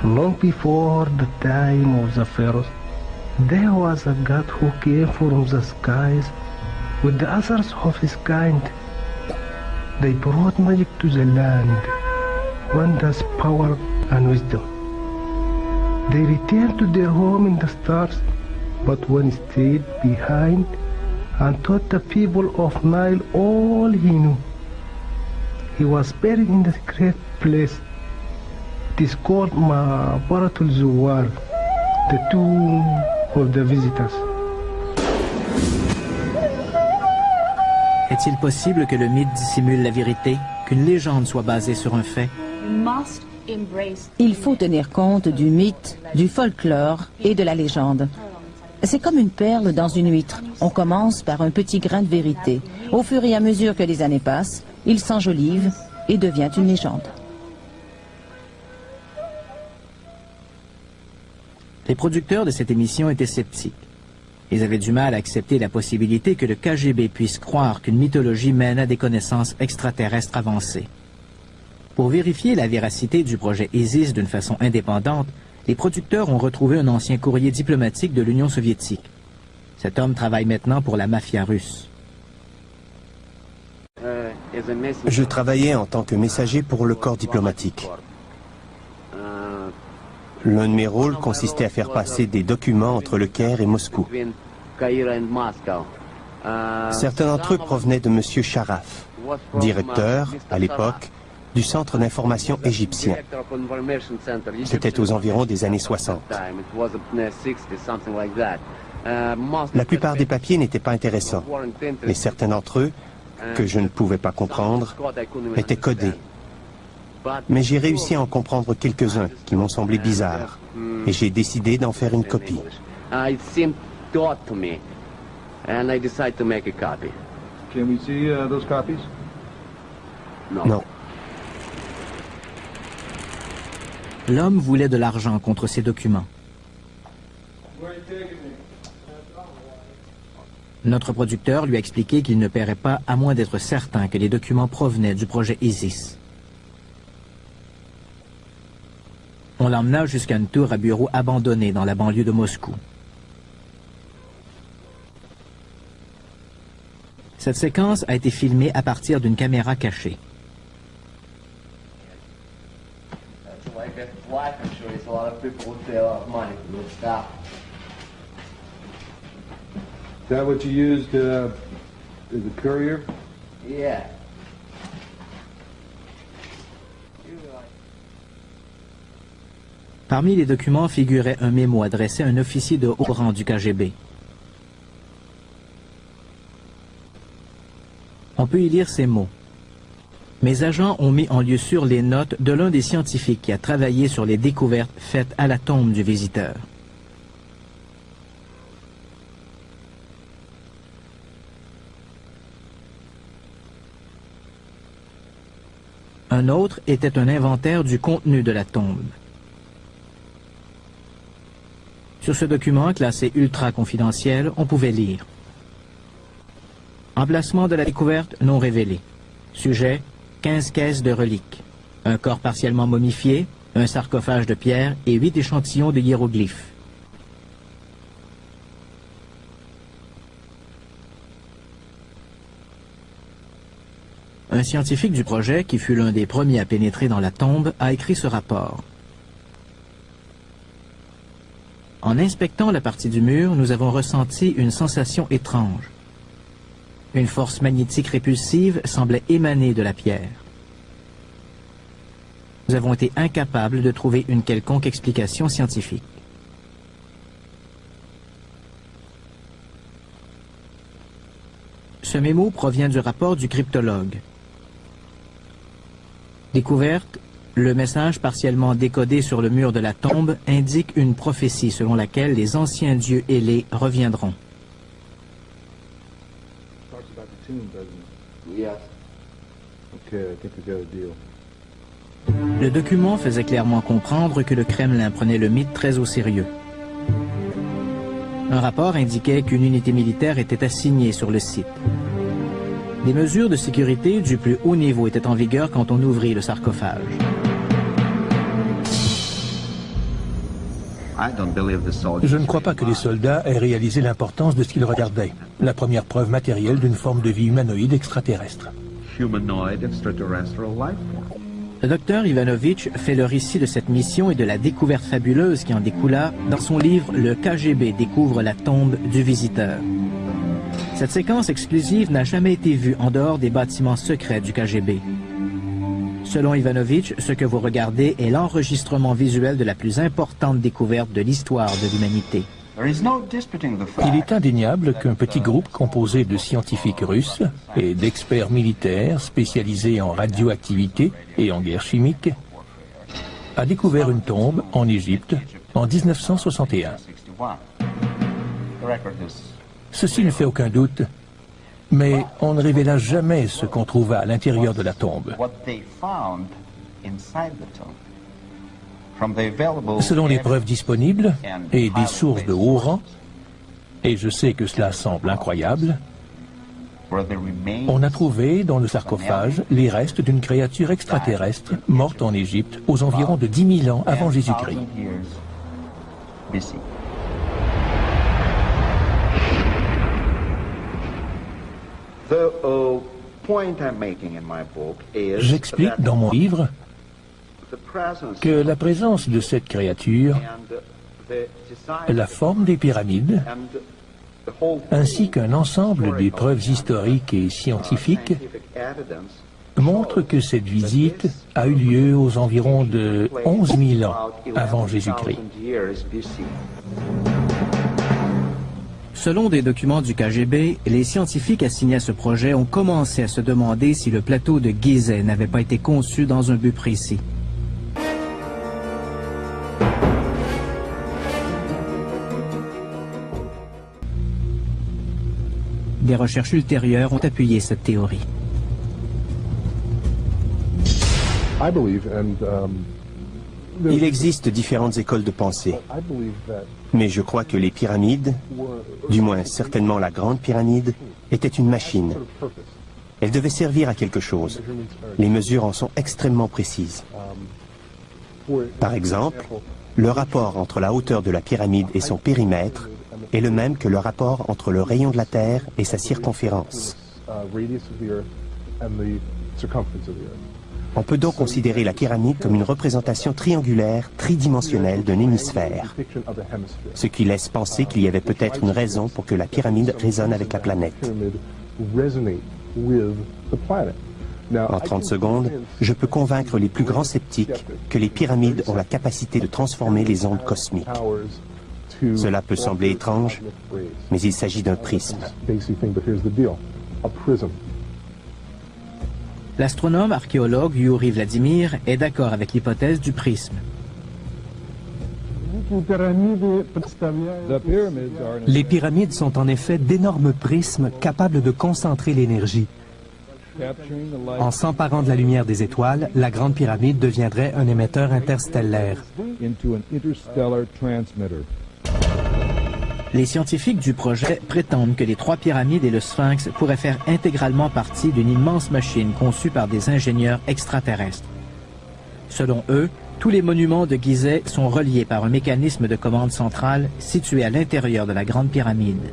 Speaker 7: Long before the time of the pharaohs, there was a god who came from the skies with the others of his kind. They brought magic to the land, wonders, power, and wisdom. They returned to their home in the stars, but one stayed behind and taught the people of Nile all he knew. He was buried in the great place. It is called Ma'baratul Zuwar, the tomb of the visitors.
Speaker 1: Est-il possible que le mythe dissimule la vérité, qu'une légende soit basée sur un fait?
Speaker 4: Il faut tenir compte du mythe, du folklore et de la légende. C'est comme une perle dans une huître. On commence par un petit grain de vérité. Au fur et à mesure que les années passent, il s'enjolive et devient une légende.
Speaker 1: Les producteurs de cette émission étaient sceptiques. Ils avaient du mal à accepter la possibilité que le KGB puisse croire qu'une mythologie mène à des connaissances extraterrestres avancées. Pour vérifier la véracité du projet ISIS d'une façon indépendante, les producteurs ont retrouvé un ancien courrier diplomatique de l'Union soviétique. Cet homme travaille maintenant pour la mafia russe.
Speaker 5: Je travaillais en tant que messager pour le corps diplomatique. L'un de mes rôles consistait à faire passer des documents entre le Caire et Moscou. Certains d'entre eux provenaient de M. Sharaf, directeur, à l'époque, du Centre d'information égyptien. C'était aux environs des années 60. La plupart des papiers n'étaient pas intéressants, mais certains d'entre eux, que je ne pouvais pas comprendre, étaient codés. mais j'ai réussi à en comprendre quelques-uns qui m'ont semblé bizarres, et j'ai décidé d'en faire une copie.
Speaker 8: It seemed odd to me, and I decided to make a copy.
Speaker 9: Can we see those copies?
Speaker 5: Non.
Speaker 1: L'homme voulait de l'argent contre ces documents. Notre producteur lui a expliqué qu'il ne paierait pas à moins d'être certain que les documents provenaient du projet ISIS. On l'emmena jusqu'à une tour à bureau abandonnée dans la banlieue de Moscou. Cette séquence a été filmée à partir d'une caméra cachée.
Speaker 9: Is that what you used as a courier?
Speaker 8: Yeah.
Speaker 1: Parmi les documents figurait un mémo adressé à un officier de haut rang du KGB. On peut y lire ces mots. Mes agents ont mis en lieu sûr les notes de l'un des scientifiques qui a travaillé sur les découvertes faites à la tombe du visiteur. Un autre était un inventaire du contenu de la tombe. Sur ce document classé ultra confidentiel, on pouvait lire: emplacement de la découverte non révélé. Sujet, 15 caisses de reliques. Un corps partiellement momifié, un sarcophage de pierre et 8 échantillons de hiéroglyphes. Un scientifique du projet, qui fut l'un des premiers à pénétrer dans la tombe, a écrit ce rapport. En inspectant la partie du mur, nous avons ressenti une sensation étrange. Une force magnétique répulsive semblait émaner de la pierre. Nous avons été incapables de trouver une quelconque explication scientifique. Ce mémo provient du rapport du cryptologue. Découverte, le message partiellement décodé sur le mur de la tombe indique une prophétie selon laquelle les anciens dieux ailés reviendront. Le document faisait clairement comprendre que le Kremlin prenait le mythe très au sérieux. Un rapport indiquait qu'une unité militaire était assignée sur le site. Des mesures de sécurité du plus haut niveau étaient en vigueur quand on ouvrit le sarcophage.
Speaker 2: Je ne crois pas que les soldats aient réalisé l'importance de ce qu'ils regardaient. La première preuve matérielle d'une forme de vie humanoïde extraterrestre.
Speaker 1: Le docteur Ivanovitch fait le récit de cette mission et de la découverte fabuleuse qui en découla dans son livre « Le KGB découvre la tombe du visiteur ». Cette séquence exclusive n'a jamais été vue en dehors des bâtiments secrets du KGB. Selon Ivanovitch, ce que vous regardez est l'enregistrement visuel de la plus importante découverte de l'histoire de l'humanité.
Speaker 2: Il est indéniable qu'un petit groupe composé de scientifiques russes et d'experts militaires spécialisés en radioactivité et en guerre chimique a découvert une tombe en Égypte en 1961. Ceci ne fait aucun doute, mais on ne révéla jamais ce qu'on trouva à l'intérieur de la tombe. Selon les preuves disponibles et des sources de haut rang, et je sais que cela semble incroyable, on a trouvé dans le sarcophage les restes d'une créature extraterrestre morte en Égypte aux environs de 10 000 ans avant Jésus-Christ. J'explique dans mon livre que la présence de cette créature, la forme des pyramides, ainsi qu'un ensemble des preuves historiques et scientifiques montrent que cette visite a eu lieu aux environs de 11 000 ans avant Jésus-Christ.
Speaker 1: Selon des documents du KGB, les scientifiques assignés à ce projet ont commencé à se demander si le plateau de Gizeh n'avait pas été conçu dans un but précis. Des recherches ultérieures ont appuyé cette théorie.
Speaker 5: Il existe différentes écoles de pensée, mais je crois que les pyramides, du moins certainement la Grande Pyramide, étaient une machine. Elle devait servir à quelque chose. Les mesures en sont extrêmement précises. Par exemple, le rapport entre la hauteur de la pyramide et son périmètre est le même que le rapport entre le rayon de la Terre et sa circonférence. On peut donc considérer la pyramide comme une représentation triangulaire, tridimensionnelle d'un hémisphère, ce qui laisse penser qu'il y avait peut-être une raison pour que la pyramide résonne avec la planète. En 30 secondes, je peux convaincre les plus grands sceptiques que les pyramides ont la capacité de transformer les ondes cosmiques. Cela peut sembler étrange, mais il s'agit d'un prisme.
Speaker 1: L'astronome archéologue Yuri Vladimir est d'accord avec l'hypothèse du prisme.
Speaker 3: Les pyramides sont en effet d'énormes prismes capables de concentrer l'énergie. En s'emparant de la lumière des étoiles, la Grande Pyramide deviendrait un émetteur interstellaire.
Speaker 1: Les scientifiques du projet prétendent que les 3 pyramides et le Sphinx pourraient faire intégralement partie d'une immense machine conçue par des ingénieurs extraterrestres. Selon eux, tous les monuments de Gizeh sont reliés par un mécanisme de commande centrale situé à l'intérieur de la Grande Pyramide.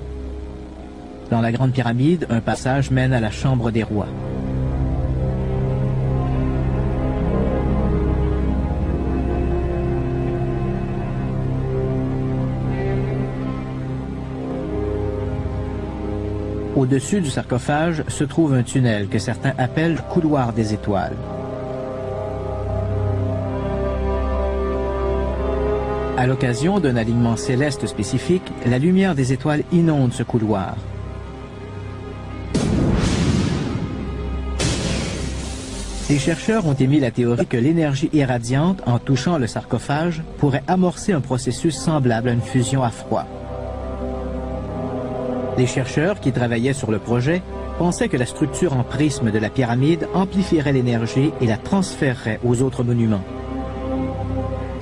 Speaker 1: Dans la Grande Pyramide, un passage mène à la Chambre des rois. Au-dessus du sarcophage se trouve un tunnel que certains appellent le couloir des étoiles. À l'occasion d'un alignement céleste spécifique, la lumière des étoiles inonde ce couloir. Les chercheurs ont émis la théorie que l'énergie irradiante, en touchant le sarcophage, pourrait amorcer un processus semblable à une fusion à froid. Les chercheurs qui travaillaient sur le projet pensaient que la structure en prisme de la pyramide amplifierait l'énergie et la transférerait aux autres monuments.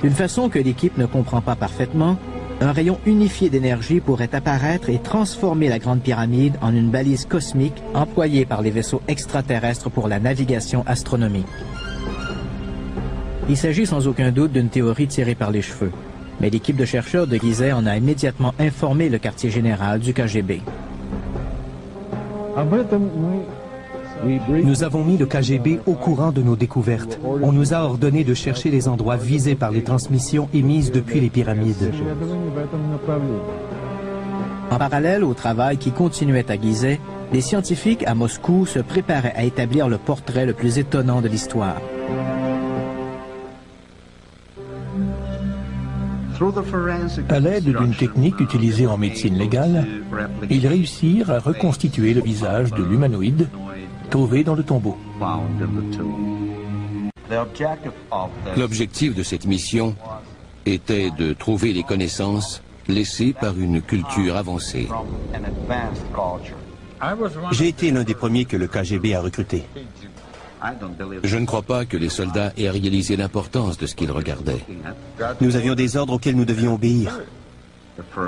Speaker 1: D'une façon que l'équipe ne comprend pas parfaitement, un rayon unifié d'énergie pourrait apparaître et transformer la Grande Pyramide en une balise cosmique employée par les vaisseaux extraterrestres pour la navigation astronomique. Il s'agit sans aucun doute d'une théorie tirée par les cheveux. Mais l'équipe de chercheurs de Gizeh en a immédiatement informé le quartier général du KGB.
Speaker 3: Nous avons mis le KGB au courant de nos découvertes. On nous a ordonné de chercher les endroits visés par les transmissions émises depuis les pyramides.
Speaker 1: En parallèle au travail qui continuait à Gizeh, les scientifiques à Moscou se préparaient à établir le portrait le plus étonnant de l'histoire.
Speaker 2: À l'aide d'une technique utilisée en médecine légale, ils réussirent à reconstituer le visage de l'humanoïde trouvé dans le tombeau.
Speaker 10: L'objectif de cette mission était de trouver les connaissances laissées par une culture avancée.
Speaker 5: J'ai été l'un des premiers que le KGB a recruté.
Speaker 10: Je ne crois pas que les soldats aient réalisé l'importance de ce qu'ils regardaient.
Speaker 5: Nous avions des ordres auxquels nous devions obéir.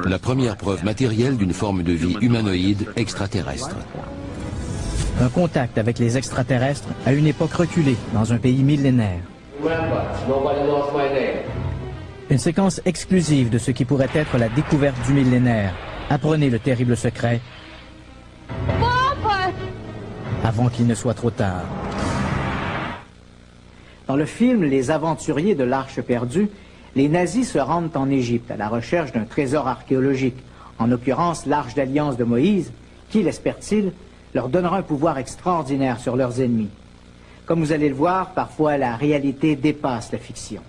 Speaker 10: La première preuve matérielle d'une forme de vie humanoïde extraterrestre.
Speaker 1: Un contact avec les extraterrestres à une époque reculée dans un pays millénaire. Une séquence exclusive de ce qui pourrait être la découverte du millénaire. Apprenez le terrible secret avant qu'il ne soit trop tard. Dans le film Les Aventuriers de l'Arche perdue, les nazis se rendent en Égypte à la recherche d'un trésor archéologique, en l'occurrence l'Arche d'Alliance de Moïse, qui, l'espèrent-ils, leur donnera un pouvoir extraordinaire sur leurs ennemis. Comme vous allez le voir, parfois la réalité dépasse la fiction.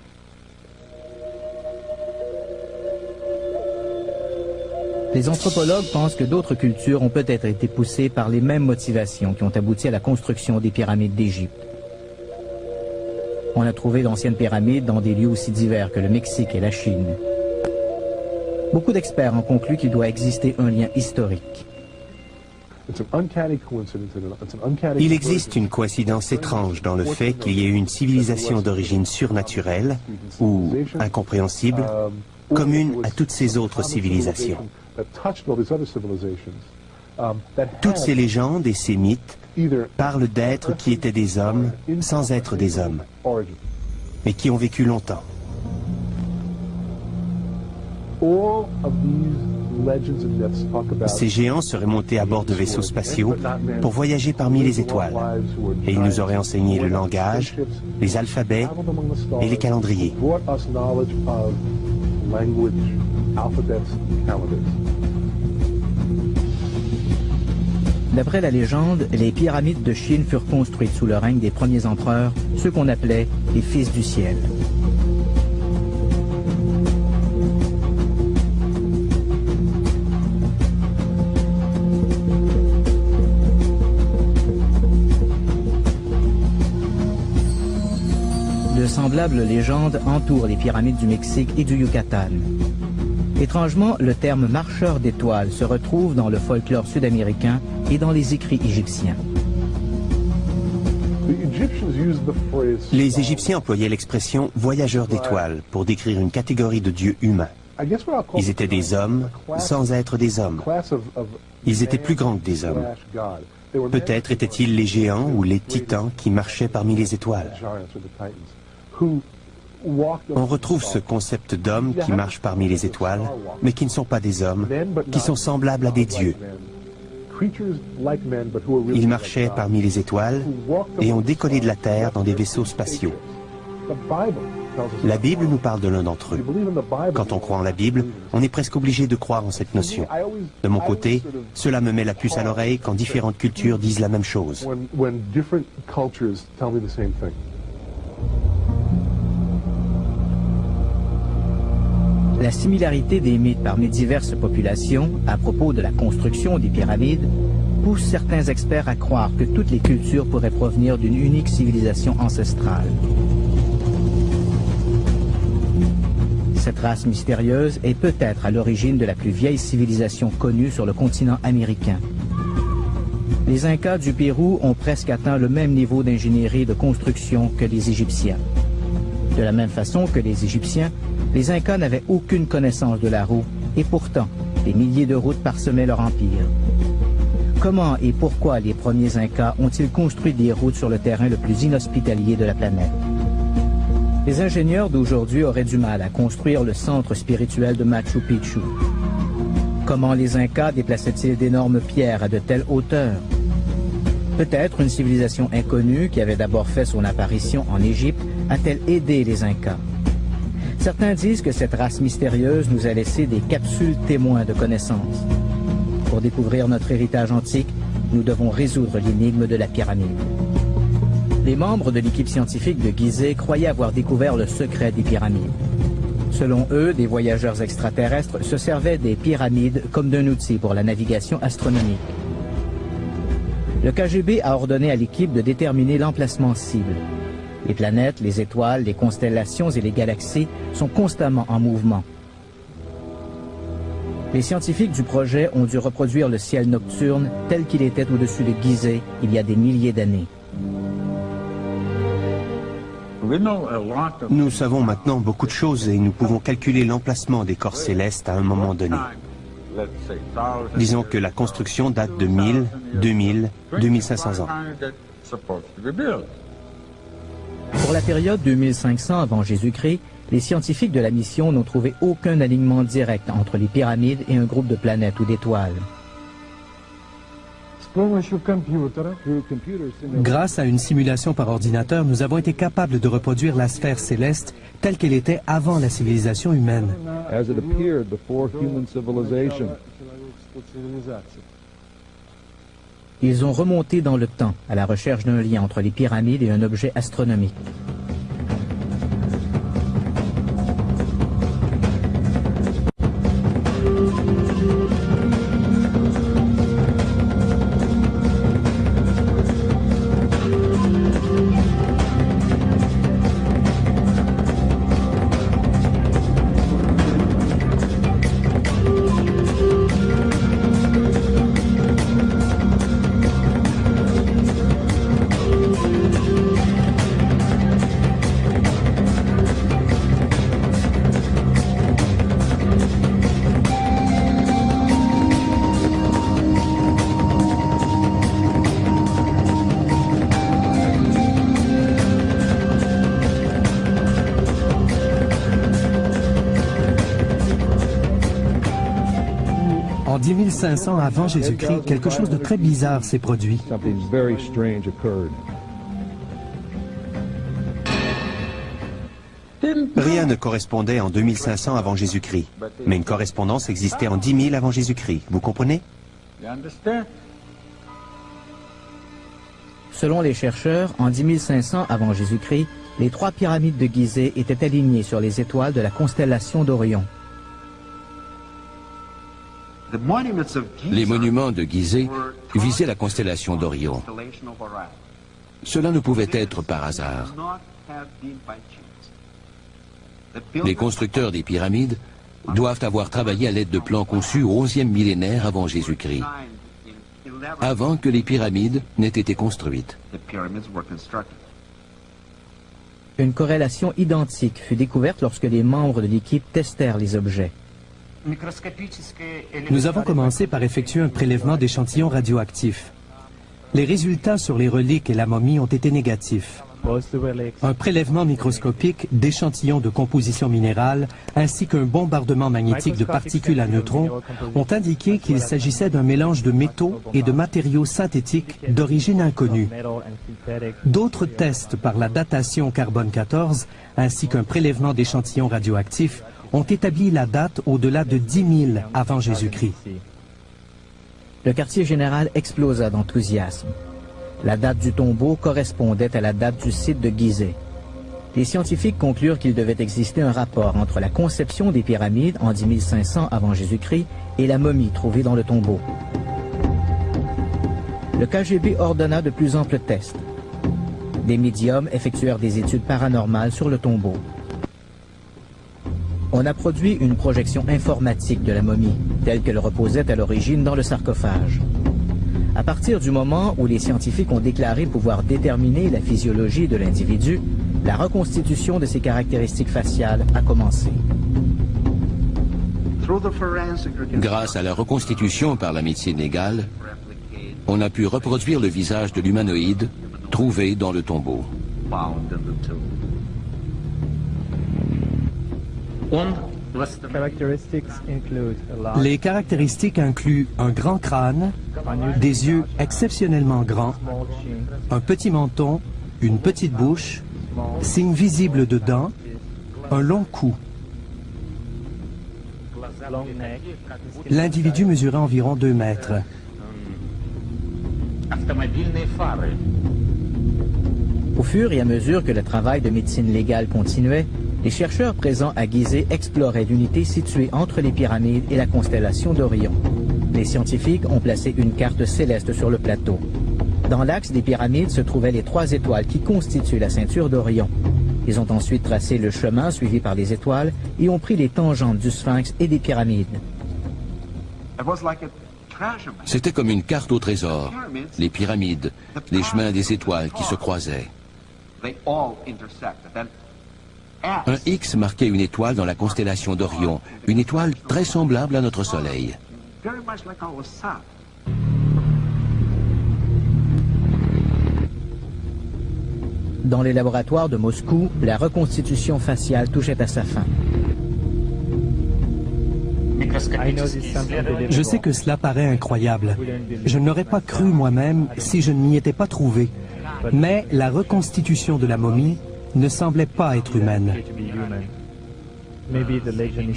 Speaker 1: Les anthropologues pensent que d'autres cultures ont peut-être été poussées par les mêmes motivations qui ont abouti à la construction des pyramides d'Égypte. On a trouvé d'anciennes pyramides dans des lieux aussi divers que le Mexique et la Chine. Beaucoup d'experts ont conclu qu'il doit exister un lien historique.
Speaker 5: Il existe une coïncidence étrange dans le fait qu'il y ait eu une civilisation d'origine surnaturelle ou incompréhensible, commune à toutes ces autres civilisations. Toutes ces légendes et ces mythes parlent d'êtres qui étaient des hommes sans être des hommes, mais qui ont vécu longtemps. Ces géants seraient montés à bord de vaisseaux spatiaux pour voyager parmi les étoiles, et ils nous auraient enseigné le langage, les alphabets et les calendriers.
Speaker 1: D'après la légende, les pyramides de Chine furent construites sous le règne des premiers empereurs, ceux qu'on appelait les fils du ciel. De semblables légendes entourent les pyramides du Mexique et du Yucatan. Étrangement, le terme marcheur d'étoiles se retrouve dans le folklore sud-américain et dans les écrits égyptiens.
Speaker 5: Les Égyptiens employaient l'expression voyageur d'étoiles pour décrire une catégorie de dieux humains. Ils étaient des hommes sans être des hommes. Ils étaient plus grands que des hommes. Peut-être étaient-ils les géants ou les titans qui marchaient parmi les étoiles. On retrouve ce concept d'hommes qui marchent parmi les étoiles, mais qui ne sont pas des hommes, qui sont semblables à des dieux. Ils marchaient parmi les étoiles et ont décollé de la Terre dans des vaisseaux spatiaux. La Bible nous parle de l'un d'entre eux. Quand on croit en la Bible, on est presque obligé de croire en cette notion. De mon côté, cela me met la puce à l'oreille quand différentes cultures disent la même chose.
Speaker 1: La similarité des mythes parmi diverses populations à propos de la construction des pyramides pousse certains experts à croire que toutes les cultures pourraient provenir d'une unique civilisation ancestrale. Cette race mystérieuse est peut-être à l'origine de la plus vieille civilisation connue sur le continent américain. Les Incas du Pérou ont presque atteint le même niveau d'ingénierie de construction que les Égyptiens. De la même façon que les Égyptiens, les Incas n'avaient aucune connaissance de la roue, et pourtant, des milliers de routes parsemaient leur empire. Comment et pourquoi les premiers Incas ont-ils construit des routes sur le terrain le plus inhospitalier de la planète? Les ingénieurs d'aujourd'hui auraient du mal à construire le centre spirituel de Machu Picchu. Comment les Incas déplaçaient-ils d'énormes pierres à de telles hauteurs? Peut-être une civilisation inconnue qui avait d'abord fait son apparition en Égypte a-t-elle aidé les Incas? Certains disent que cette race mystérieuse nous a laissé des capsules témoins de connaissances. Pour découvrir notre héritage antique, nous devons résoudre l'énigme de la pyramide. Les membres de l'équipe scientifique de Gizeh croyaient avoir découvert le secret des pyramides. Selon eux, des voyageurs extraterrestres se servaient des pyramides comme d'un outil pour la navigation astronomique. Le KGB a ordonné à l'équipe de déterminer l'emplacement cible. Les planètes, les étoiles, les constellations et les galaxies sont constamment en mouvement. Les scientifiques du projet ont dû reproduire le ciel nocturne tel qu'il était au-dessus de Gizeh il y a des milliers d'années.
Speaker 5: Nous savons maintenant beaucoup de choses et nous pouvons calculer l'emplacement des corps célestes à un moment donné. Disons que la construction date de 1000, 2000, 2500 ans.
Speaker 1: Pour la période 2500 avant Jésus-Christ, les scientifiques de la mission n'ont trouvé aucun alignement direct entre les pyramides et un groupe de planètes ou d'étoiles.
Speaker 3: Grâce à une simulation par ordinateur, nous avons été capables de reproduire la sphère céleste telle qu'elle était avant la civilisation humaine.
Speaker 1: Ils ont remonté dans le temps à la recherche d'un lien entre les pyramides et un objet astronomique.
Speaker 3: 10 500 avant Jésus-Christ, quelque chose de très bizarre s'est produit.
Speaker 5: Rien ne correspondait en 2500 avant Jésus-Christ, mais une correspondance existait en 10 000 avant Jésus-Christ. Vous comprenez?
Speaker 1: Selon les chercheurs, en 10 500 avant Jésus-Christ, les 3 pyramides de Gizeh étaient alignées sur les étoiles de la constellation d'Orion.
Speaker 10: Les monuments de Gizeh visaient la constellation d'Orion. Cela ne pouvait être par hasard. Les constructeurs des pyramides doivent avoir travaillé à l'aide de plans conçus au 11e millénaire avant Jésus-Christ, avant que les pyramides n'aient été construites.
Speaker 1: Une corrélation identique fut découverte lorsque les membres de l'équipe testèrent les objets.
Speaker 3: Nous avons commencé par effectuer un prélèvement d'échantillons radioactifs. Les résultats sur les reliques et la momie ont été négatifs. Un prélèvement microscopique d'échantillons de composition minérale ainsi qu'un bombardement magnétique de particules à neutrons ont indiqué qu'il s'agissait d'un mélange de métaux et de matériaux synthétiques d'origine inconnue. D'autres tests par la datation carbone 14 ainsi qu'un prélèvement d'échantillons radioactifs ont établi la date au-delà de 10 000 avant Jésus-Christ.
Speaker 1: Le quartier général explosa d'enthousiasme. La date du tombeau correspondait à la date du site de Gizeh. Les scientifiques conclurent qu'il devait exister un rapport entre la conception des pyramides en 10 500 avant Jésus-Christ et la momie trouvée dans le tombeau. Le KGB ordonna de plus amples tests. Des médiums effectuèrent des études paranormales sur le tombeau. On a produit une projection informatique de la momie, telle qu'elle reposait à l'origine dans le sarcophage. À partir du moment où les scientifiques ont déclaré pouvoir déterminer la physiologie de l'individu, la reconstitution de ses caractéristiques faciales a commencé.
Speaker 10: Grâce à la reconstitution par la médecine légale, on a pu reproduire le visage de l'humanoïde trouvé dans le tombeau.
Speaker 3: Les caractéristiques incluent un grand crâne, des yeux exceptionnellement grands, un petit menton, une petite bouche, signes visibles de dents, un long cou. L'individu mesurait environ 2 mètres.
Speaker 1: Au fur et à mesure que le travail de médecine légale continuait, les chercheurs présents à Gizeh exploraient l'unité située entre les pyramides et la constellation d'Orion. Les scientifiques ont placé une carte céleste sur le plateau. Dans l'axe des pyramides se trouvaient les 3 étoiles qui constituent la ceinture d'Orion. Ils ont ensuite tracé le chemin suivi par les étoiles et ont pris les tangentes du Sphinx et des pyramides.
Speaker 10: C'était comme une carte au trésor, les pyramides, les chemins des étoiles qui se croisaient. Un X marquait une étoile dans la constellation d'Orion, une étoile très semblable à notre Soleil.
Speaker 1: Dans les laboratoires de Moscou, la reconstitution faciale touchait à sa fin.
Speaker 3: Je sais que cela paraît incroyable. Je ne l'aurais pas cru moi-même si je ne m'y étais pas trouvé. Mais la reconstitution de la momie ne semblait pas être humaine.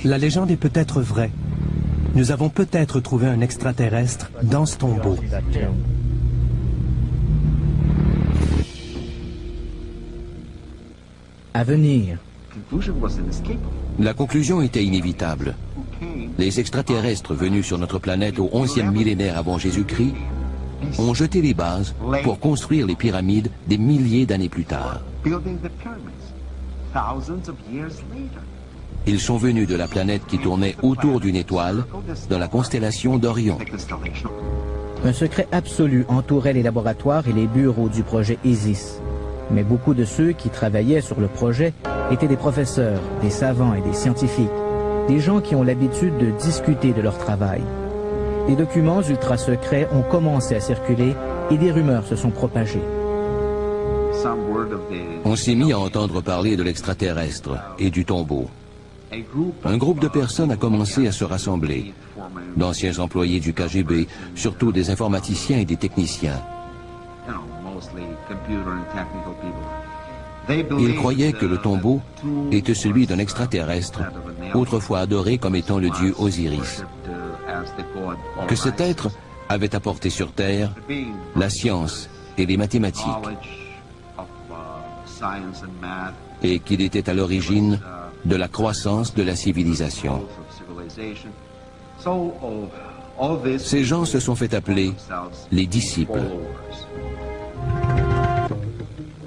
Speaker 3: La légende est peut-être vraie. Nous avons peut-être trouvé un extraterrestre dans ce tombeau.
Speaker 1: À venir.
Speaker 10: La conclusion était inévitable. Les extraterrestres venus sur notre planète au 11e millénaire avant Jésus-Christ ont jeté les bases pour construire les pyramides des milliers d'années plus tard. Ils sont venus de la planète qui tournait autour d'une étoile dans la constellation d'Orion.
Speaker 1: Un secret absolu entourait les laboratoires et les bureaux du projet Isis. Mais beaucoup de ceux qui travaillaient sur le projet étaient des professeurs, des savants et des scientifiques, des gens qui ont l'habitude de discuter de leur travail. Des documents ultra secrets ont commencé à circuler et des rumeurs se sont propagées.
Speaker 10: On s'est mis à entendre parler de l'extraterrestre et du tombeau. un groupe de personnes a commencé à se rassembler. D'anciens employés du KGB, surtout des informaticiens et des techniciens. Ils croyaient que le tombeau était celui d'un extraterrestre, autrefois adoré comme étant le dieu Osiris. Que cet être avait apporté sur Terre la science et les mathématiques, et qu'il était à l'origine de la croissance de la civilisation. Ces gens se sont fait appeler les disciples.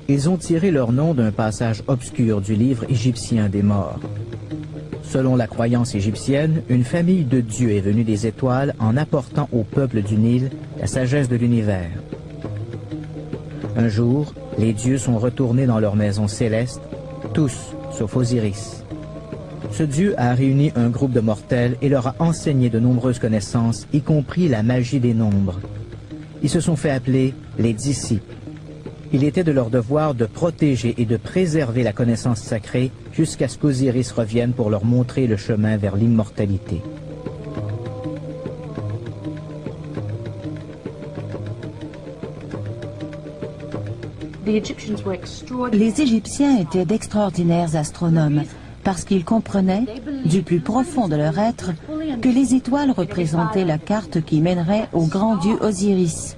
Speaker 1: Ils ont tiré leur nom d'un passage obscur du livre égyptien des morts. Selon la croyance égyptienne, une famille de dieux est venue des étoiles en apportant au peuple du Nil la sagesse de l'univers. Un jour, les dieux sont retournés dans leur maison céleste, tous, sauf Osiris. Ce dieu a réuni un groupe de mortels et leur a enseigné de nombreuses connaissances, y compris la magie des nombres. Ils se sont fait appeler les disciples. Il était de leur devoir de protéger et de préserver la connaissance sacrée jusqu'à ce qu'Osiris revienne pour leur montrer le chemin vers l'immortalité.
Speaker 4: Les Égyptiens étaient d'extraordinaires astronomes parce qu'ils comprenaient, du plus profond de leur être, que les étoiles représentaient la carte qui mènerait au grand dieu Osiris,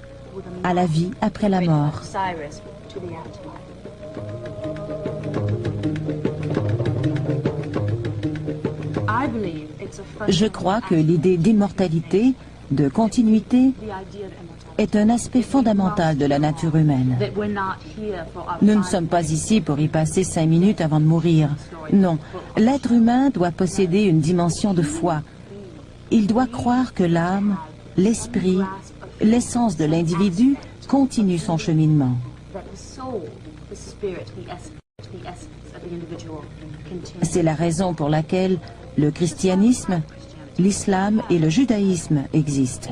Speaker 4: à la vie après la mort. Je crois que l'idée d'immortalité, de continuité, est un aspect fondamental de la nature humaine. Nous ne sommes pas ici pour y passer 5 minutes avant de mourir. Non, l'être humain doit posséder une dimension de foi. Il doit croire que l'âme, l'esprit, l'essence de l'individu continue son cheminement. C'est la raison pour laquelle le christianisme, l'islam et le judaïsme existent.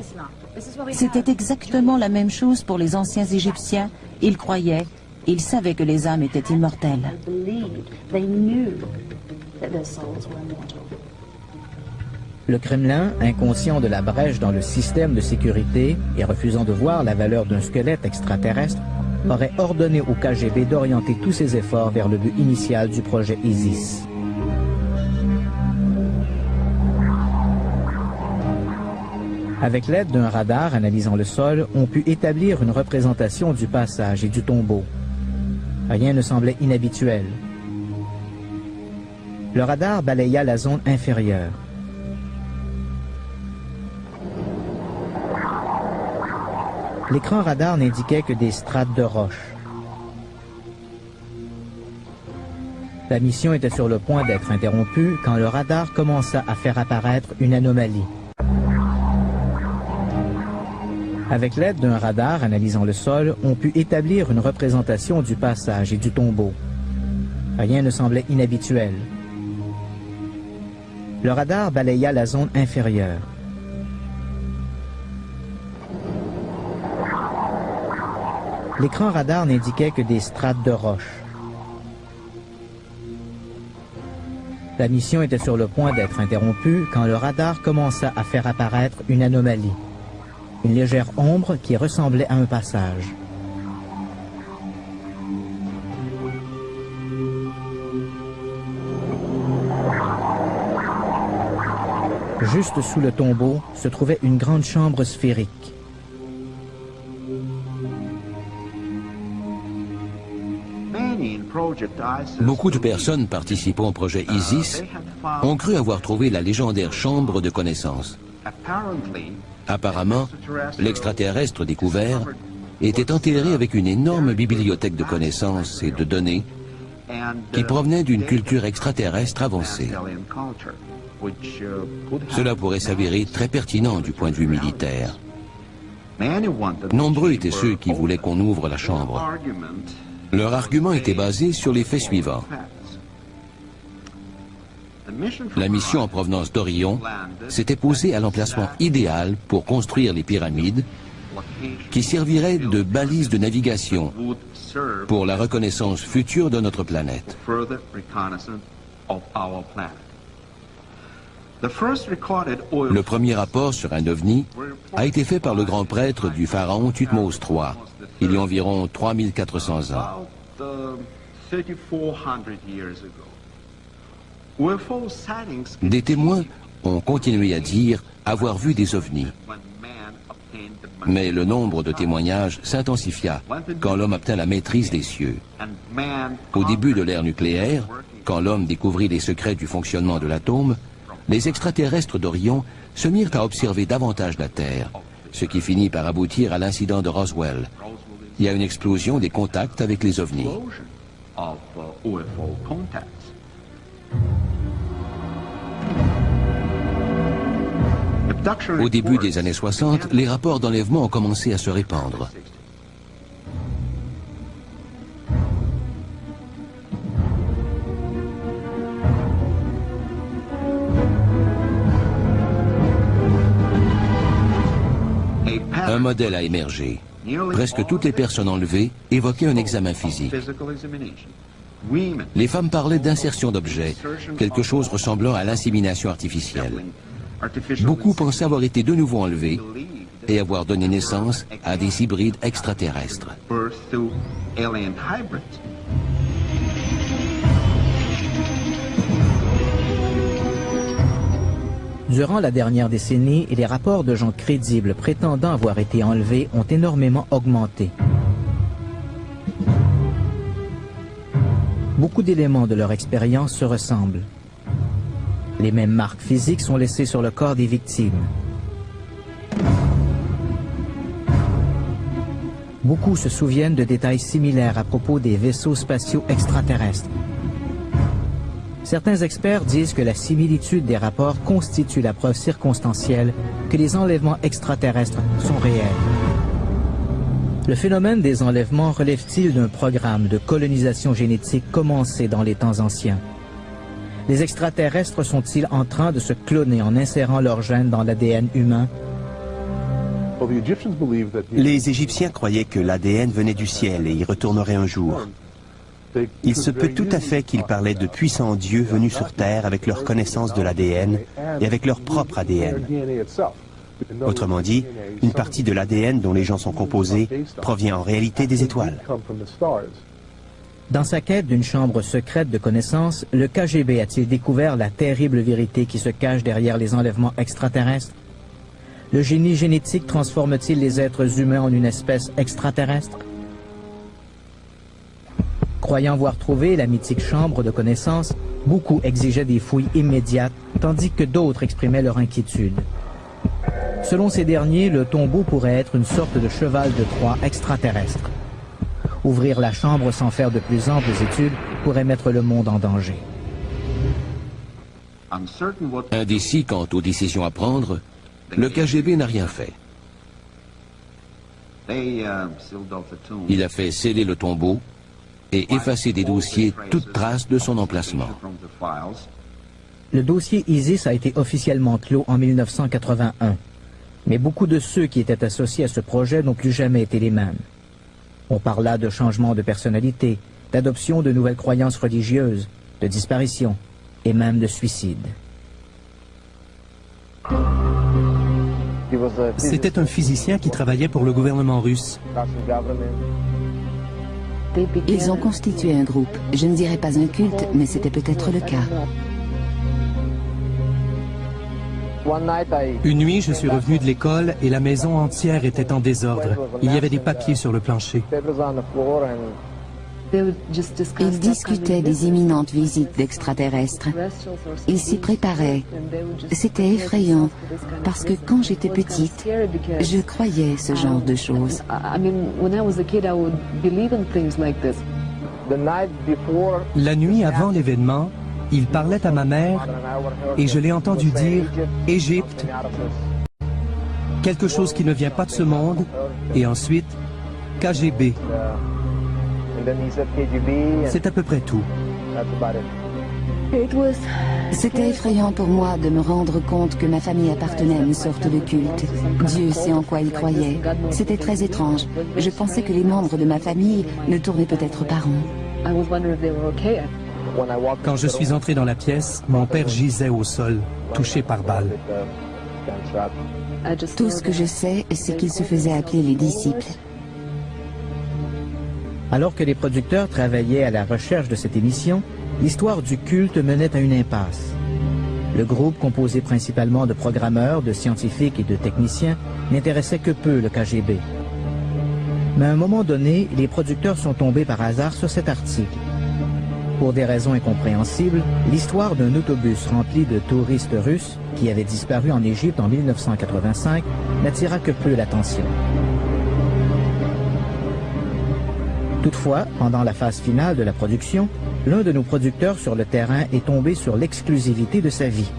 Speaker 4: C'était exactement la même chose pour les anciens Égyptiens. Ils croyaient, ils savaient que les âmes étaient immortelles.
Speaker 1: Le Kremlin, inconscient de la brèche dans le système de sécurité et refusant de voir la valeur d'un squelette extraterrestre, aurait ordonné au KGB d'orienter tous ses efforts vers le but initial du projet ISIS. Avec l'aide d'un radar analysant le sol, on put établir une représentation du passage et du tombeau. Rien ne semblait inhabituel. Le radar balaya la zone inférieure. L'écran radar n'indiquait que des strates de roches. La mission était sur le point d'être interrompue quand le radar commença à faire apparaître une anomalie. Avec l'aide d'un radar analysant le sol, on put établir une représentation du passage et du tombeau. Rien ne semblait inhabituel. Le radar balaya la zone inférieure. L'écran radar n'indiquait que des strates de roches. La mission était sur le point d'être interrompue quand le radar commença à faire apparaître une anomalie. Une légère ombre qui ressemblait à un passage. Juste sous le tombeau se trouvait une grande chambre sphérique.
Speaker 10: Beaucoup de personnes participant au projet ISIS ont cru avoir trouvé la légendaire chambre de connaissances. Apparemment, l'extraterrestre découvert était enterré avec une énorme bibliothèque de connaissances et de données qui provenaient d'une culture extraterrestre avancée. Cela pourrait s'avérer très pertinent du point de vue militaire. Nombreux étaient ceux qui voulaient qu'on ouvre la chambre. Leur argument était basé sur les faits suivants. La mission en provenance d'Orion s'était posée à l'emplacement idéal pour construire les pyramides qui serviraient de balises de navigation pour la reconnaissance future de notre planète. Le premier rapport sur un ovni a été fait par le grand prêtre du pharaon Thutmose III, il y a environ 3400 ans. Des témoins ont continué à dire avoir vu des ovnis. Mais le nombre de témoignages s'intensifia quand l'homme obtint la maîtrise des cieux. Au début de l'ère nucléaire, quand l'homme découvrit les secrets du fonctionnement de l'atome, les extraterrestres d'Orion se mirent à observer davantage la Terre, ce qui finit par aboutir à l'incident de Roswell. Il y a une explosion des contacts avec les ovnis. Au début des années 60, les rapports d'enlèvement ont commencé à se répandre. Un modèle a émergé. Presque toutes les personnes enlevées évoquaient un examen physique. Les femmes parlaient d'insertion d'objets, quelque chose ressemblant à l'insémination artificielle. Beaucoup pensaient avoir été de nouveau enlevés et avoir donné naissance à des hybrides extraterrestres.
Speaker 1: Durant la dernière décennie, les rapports de gens crédibles prétendant avoir été enlevés ont énormément augmenté. Beaucoup d'éléments de leur expérience se ressemblent. Les mêmes marques physiques sont laissées sur le corps des victimes. Beaucoup se souviennent de détails similaires à propos des vaisseaux spatiaux extraterrestres. Certains experts disent que la similitude des rapports constitue la preuve circonstancielle que les enlèvements extraterrestres sont réels. Le phénomène des enlèvements relève-t-il d'un programme de colonisation génétique commencé dans les temps anciens? Les extraterrestres sont-ils en train de se cloner en insérant leurs gènes dans l'ADN humain?
Speaker 5: Les Égyptiens croyaient que l'ADN venait du ciel et y retournerait un jour. Il se peut tout à fait qu'ils parlaient de puissants dieux venus sur Terre avec leur connaissance de l'ADN et avec leur propre ADN. Autrement dit, une partie de l'ADN dont les gens sont composés provient en réalité des étoiles.
Speaker 1: Dans sa quête d'une chambre secrète de connaissances, le KGB a-t-il découvert la terrible vérité qui se cache derrière les enlèvements extraterrestres? Le génie génétique transforme-t-il les êtres humains en une espèce extraterrestre? Croyant avoir trouvé la mythique chambre de connaissances, beaucoup exigeaient des fouilles immédiates, tandis que d'autres exprimaient leur inquiétude. Selon ces derniers, le tombeau pourrait être une sorte de cheval de Troie extraterrestre. Ouvrir la chambre sans faire de plus amples études pourrait mettre le monde en danger.
Speaker 10: Indécis quant aux décisions à prendre, le KGB n'a rien fait. Il a fait sceller le tombeau et effacer des dossiers toute trace de son emplacement.
Speaker 1: Le dossier ISIS a été officiellement clos en 1981, mais beaucoup de ceux qui étaient associés à ce projet n'ont plus jamais été les mêmes. On parla de changement de personnalité, d'adoption de nouvelles croyances religieuses, de disparition et même de suicide.
Speaker 3: C'était un physicien qui travaillait pour le gouvernement russe.
Speaker 11: Ils ont constitué un groupe. Je ne dirais pas un culte, mais c'était peut-être le cas.
Speaker 3: Une nuit, je suis revenu de l'école et la maison entière était en désordre. Il y avait des papiers sur le plancher.
Speaker 11: Ils discutaient des imminentes visites d'extraterrestres. Ils s'y préparaient. C'était effrayant, parce que quand j'étais petite, je croyais ce genre de choses.
Speaker 3: La nuit avant l'événement, il parlait à ma mère et je l'ai entendu dire « Égypte », quelque chose qui ne vient pas de ce monde, et ensuite « KGB ». C'est à peu près tout.
Speaker 11: C'était effrayant pour moi de me rendre compte que ma famille appartenait à une sorte de culte. Dieu sait en quoi ils croyaient. C'était très étrange. Je pensais que les membres de ma famille ne tournaient peut-être pas rond.
Speaker 3: Quand je suis entré dans la pièce, mon père gisait au sol, touché par balle.
Speaker 11: Tout ce que je sais, c'est qu'ils se faisaient appeler les disciples.
Speaker 1: Alors que les producteurs travaillaient à la recherche de cette émission, l'histoire du culte menait à une impasse. Le groupe, composé principalement de programmeurs, de scientifiques et de techniciens, n'intéressait que peu le KGB. Mais à un moment donné, les producteurs sont tombés par hasard sur cet article. Pour des raisons incompréhensibles, l'histoire d'un autobus rempli de touristes russes qui avait disparu en Égypte en 1985 n'attira que peu l'attention. Toutefois, pendant la phase finale de la production, l'un de nos producteurs sur le terrain est tombé sur l'exclusivité de sa vie.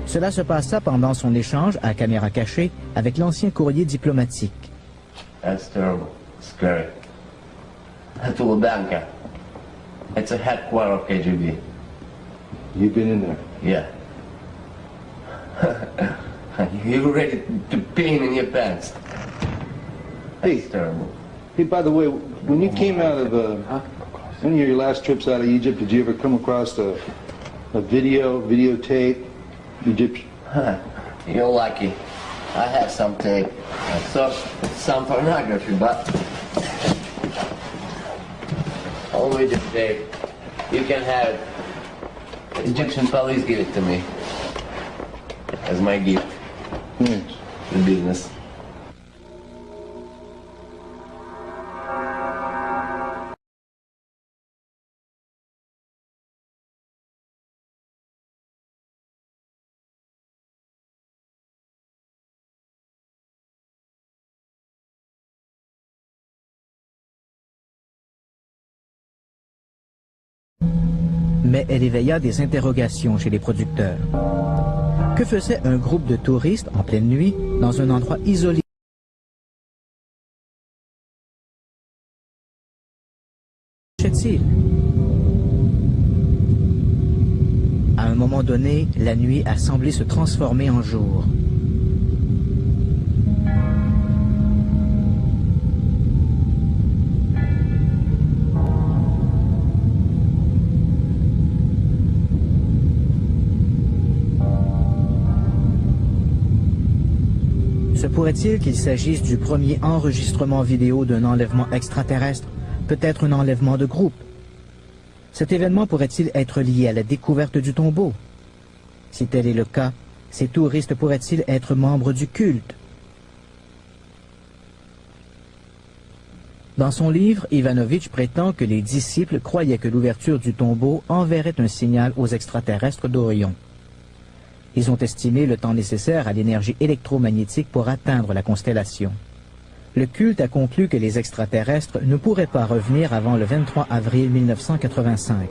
Speaker 1: Cela se passa pendant son échange à caméra cachée avec l'ancien courrier diplomatique.
Speaker 8: That's terrible. Scary. Tulodanka. It's a headquarter of KGB.
Speaker 9: You've been in there?
Speaker 8: Yeah. You're ready to pee in your pants. That's terrible.
Speaker 9: Hey, by the way, when you came out of one of your last trips out of Egypt, did you ever come across a videotape, Egyptian?
Speaker 8: You're lucky. I have some tape. I saw some pornography, but only the tape. You can have it. Egyptian police give it to me as my gift.
Speaker 9: Yes.
Speaker 8: The business.
Speaker 1: Mais elle éveilla des interrogations chez les producteurs. Que faisait un groupe de touristes en pleine nuit dans un endroit isolé? Qu'est-il? À un moment donné, la nuit a semblé se transformer en jour. Se pourrait-il qu'il s'agisse du premier enregistrement vidéo d'un enlèvement extraterrestre, peut-être un enlèvement de groupe? Cet événement pourrait-il être lié à la découverte du tombeau? Si tel est le cas, ces touristes pourraient-ils être membres du culte? Dans son livre, Ivanovitch prétend que les disciples croyaient que l'ouverture du tombeau enverrait un signal aux extraterrestres d'Orion. Ils ont estimé le temps nécessaire à l'énergie électromagnétique pour atteindre la constellation. Le culte a conclu que les extraterrestres ne pourraient pas revenir avant le 23 avril 1985.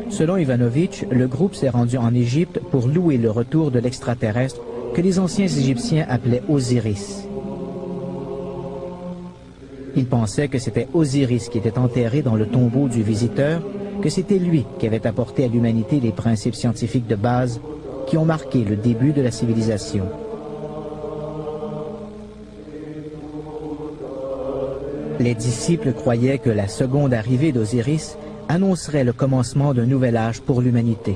Speaker 1: Selon Ivanovitch, le groupe s'est rendu en Égypte pour louer le retour de l'extraterrestre que les anciens Égyptiens appelaient Osiris. Ils pensaient que c'était Osiris qui était enterré dans le tombeau du visiteur, que c'était lui qui avait apporté à l'humanité les principes scientifiques de base qui ont marqué le début de la civilisation. Les disciples croyaient que la seconde arrivée d'Osiris annoncerait le commencement d'un nouvel âge pour l'humanité.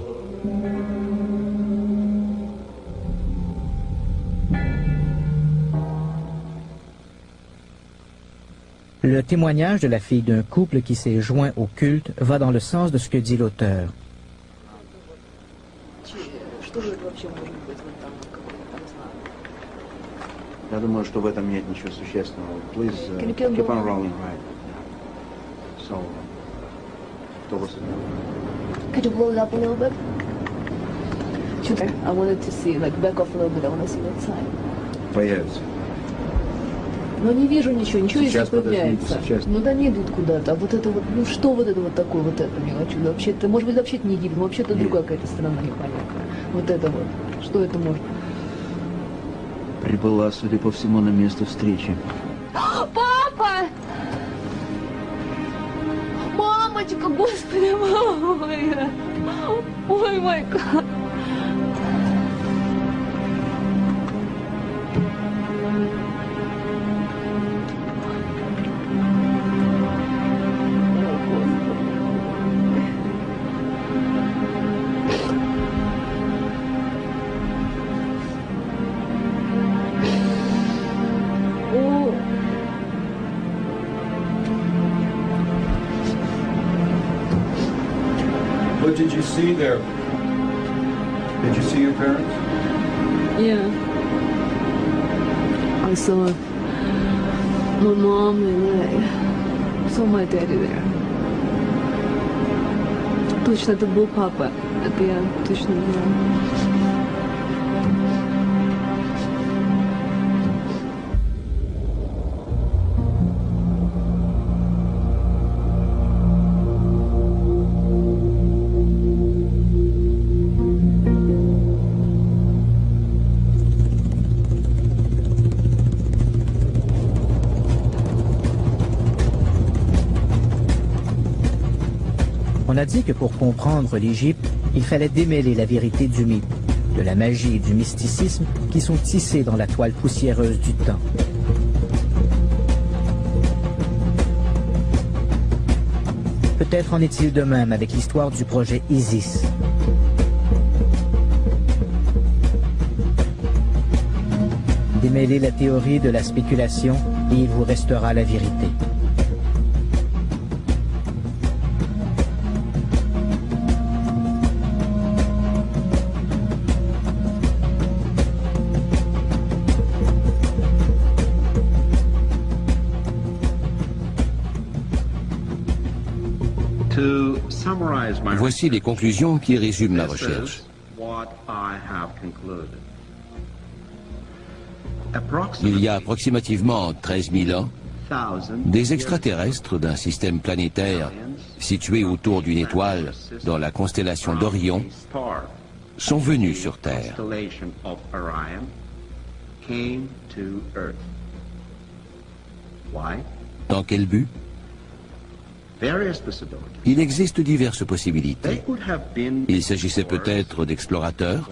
Speaker 1: Le témoignage de la fille d'un couple qui s'est joint au culte va dans le sens de ce que dit l'auteur.
Speaker 12: Я думаю, что в этом нет ничего существенного. Please keep on rolling, right? So, what was it?
Speaker 13: Could you blow it up a little bit? Sure. I wanted to see, like, back off a little bit. I want to see that side.
Speaker 12: Появится.
Speaker 13: Но не вижу ничего, если появляется.
Speaker 12: Сейчас.
Speaker 13: Ну да не идут куда-то. А вот это вот, ну что вот это вот такое, вот это не хочу. Да, вообще-то, может быть, вообще-то не Египет, вообще-то другая какая-то страна непонятная. Вот это вот. Что это может?
Speaker 12: Прибыла, судя по всему, на место встречи.
Speaker 13: Папа! Мамочка, господи, мама моя! Ой, мой гад!
Speaker 9: did you see there? Did you see your parents?
Speaker 13: Yeah. I saw my mom and I saw my daddy there. Точно это был папа. Это я точно знаю.
Speaker 1: On a dit que pour comprendre l'Égypte, il fallait démêler la vérité du mythe, de la magie et du mysticisme qui sont tissés dans la toile poussiéreuse du temps. Peut-être en est-il de même avec l'histoire du projet Isis. Démêlez la théorie de la spéculation et il vous restera la vérité.
Speaker 10: Voici les conclusions qui résument ma recherche. Il y a approximativement 13 000 ans, des extraterrestres d'un système planétaire situé autour d'une étoile dans la constellation d'Orion sont venus sur Terre. Dans quel but? Il existe diverses possibilités. Il s'agissait peut-être d'explorateurs,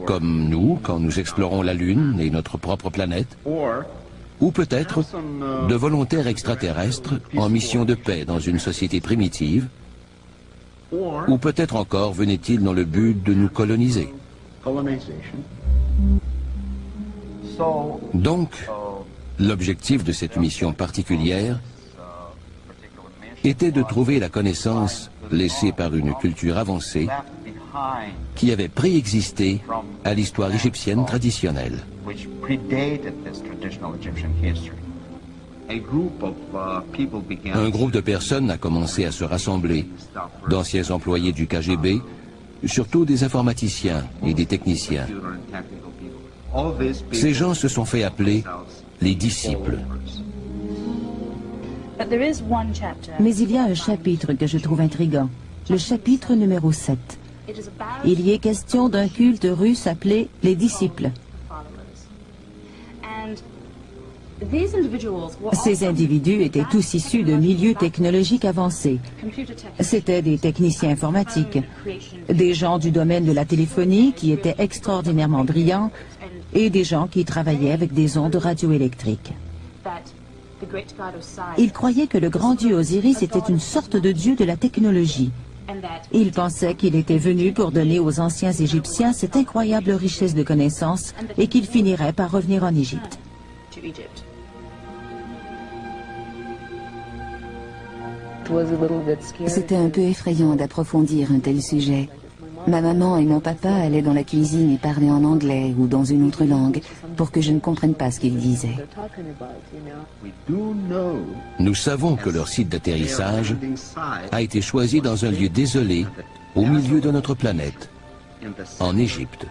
Speaker 10: comme nous quand nous explorons la Lune et notre propre planète, ou peut-être de volontaires extraterrestres en mission de paix dans une société primitive, ou peut-être encore venaient-ils dans le but de nous coloniser. Donc, l'objectif de cette mission particulière était de trouver la connaissance laissée par une culture avancée qui avait préexisté à l'histoire égyptienne traditionnelle. Un groupe de personnes a commencé à se rassembler, d'anciens employés du KGB, surtout des informaticiens et des techniciens. Ces gens se sont fait appeler les disciples.
Speaker 4: Mais il y a un chapitre que je trouve intriguant, le chapitre numéro 7. Il y est question d'un culte russe appelé les disciples. Ces individus étaient tous issus de milieux technologiques avancés. C'étaient des techniciens informatiques, des gens du domaine de la téléphonie qui étaient extraordinairement brillants et des gens qui travaillaient avec des ondes radioélectriques. Ils croyaient que le grand dieu Osiris était une sorte de dieu de la technologie. Ils pensaient qu'il était venu pour donner aux anciens Égyptiens cette incroyable richesse de connaissances et qu'il finirait par revenir en Égypte.
Speaker 11: C'était un peu effrayant d'approfondir un tel sujet. Ma maman et mon papa allaient dans la cuisine et parlaient en anglais ou dans une autre langue pour que je ne comprenne pas ce qu'ils disaient.
Speaker 10: Nous savons que leur site d'atterrissage a été choisi dans un lieu désolé au milieu de notre planète, en Égypte.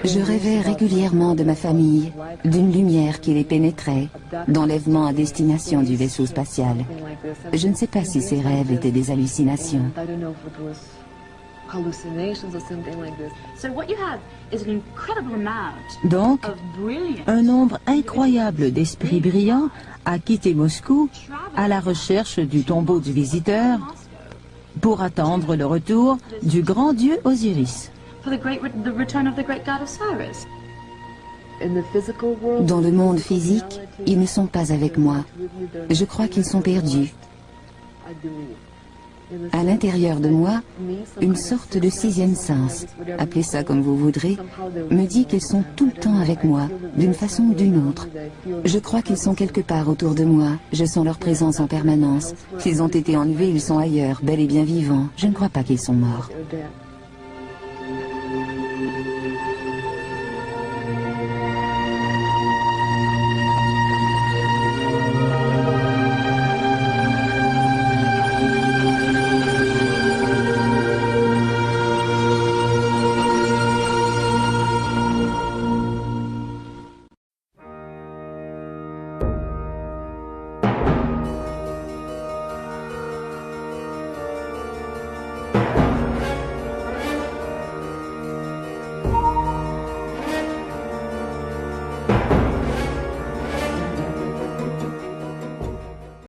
Speaker 11: Je rêvais régulièrement de ma famille, d'une lumière qui les pénétrait, d'enlèvement à destination du vaisseau spatial. Je ne sais pas si ces rêves étaient des hallucinations.
Speaker 4: Donc, un nombre incroyable d'esprits brillants a quitté Moscou à la recherche du tombeau du visiteur pour attendre le retour du grand dieu Osiris.
Speaker 11: Dans le monde physique, ils ne sont pas avec moi. Je crois qu'ils sont perdus. À l'intérieur de moi, une sorte de sixième sens, appelez ça comme vous voudrez, me dit qu'ils sont tout le temps avec moi, d'une façon ou d'une autre. Je crois qu'ils sont quelque part autour de moi, je sens leur présence en permanence. S'ils ont été enlevés, ils sont ailleurs, bel et bien vivants. Je ne crois pas qu'ils sont morts.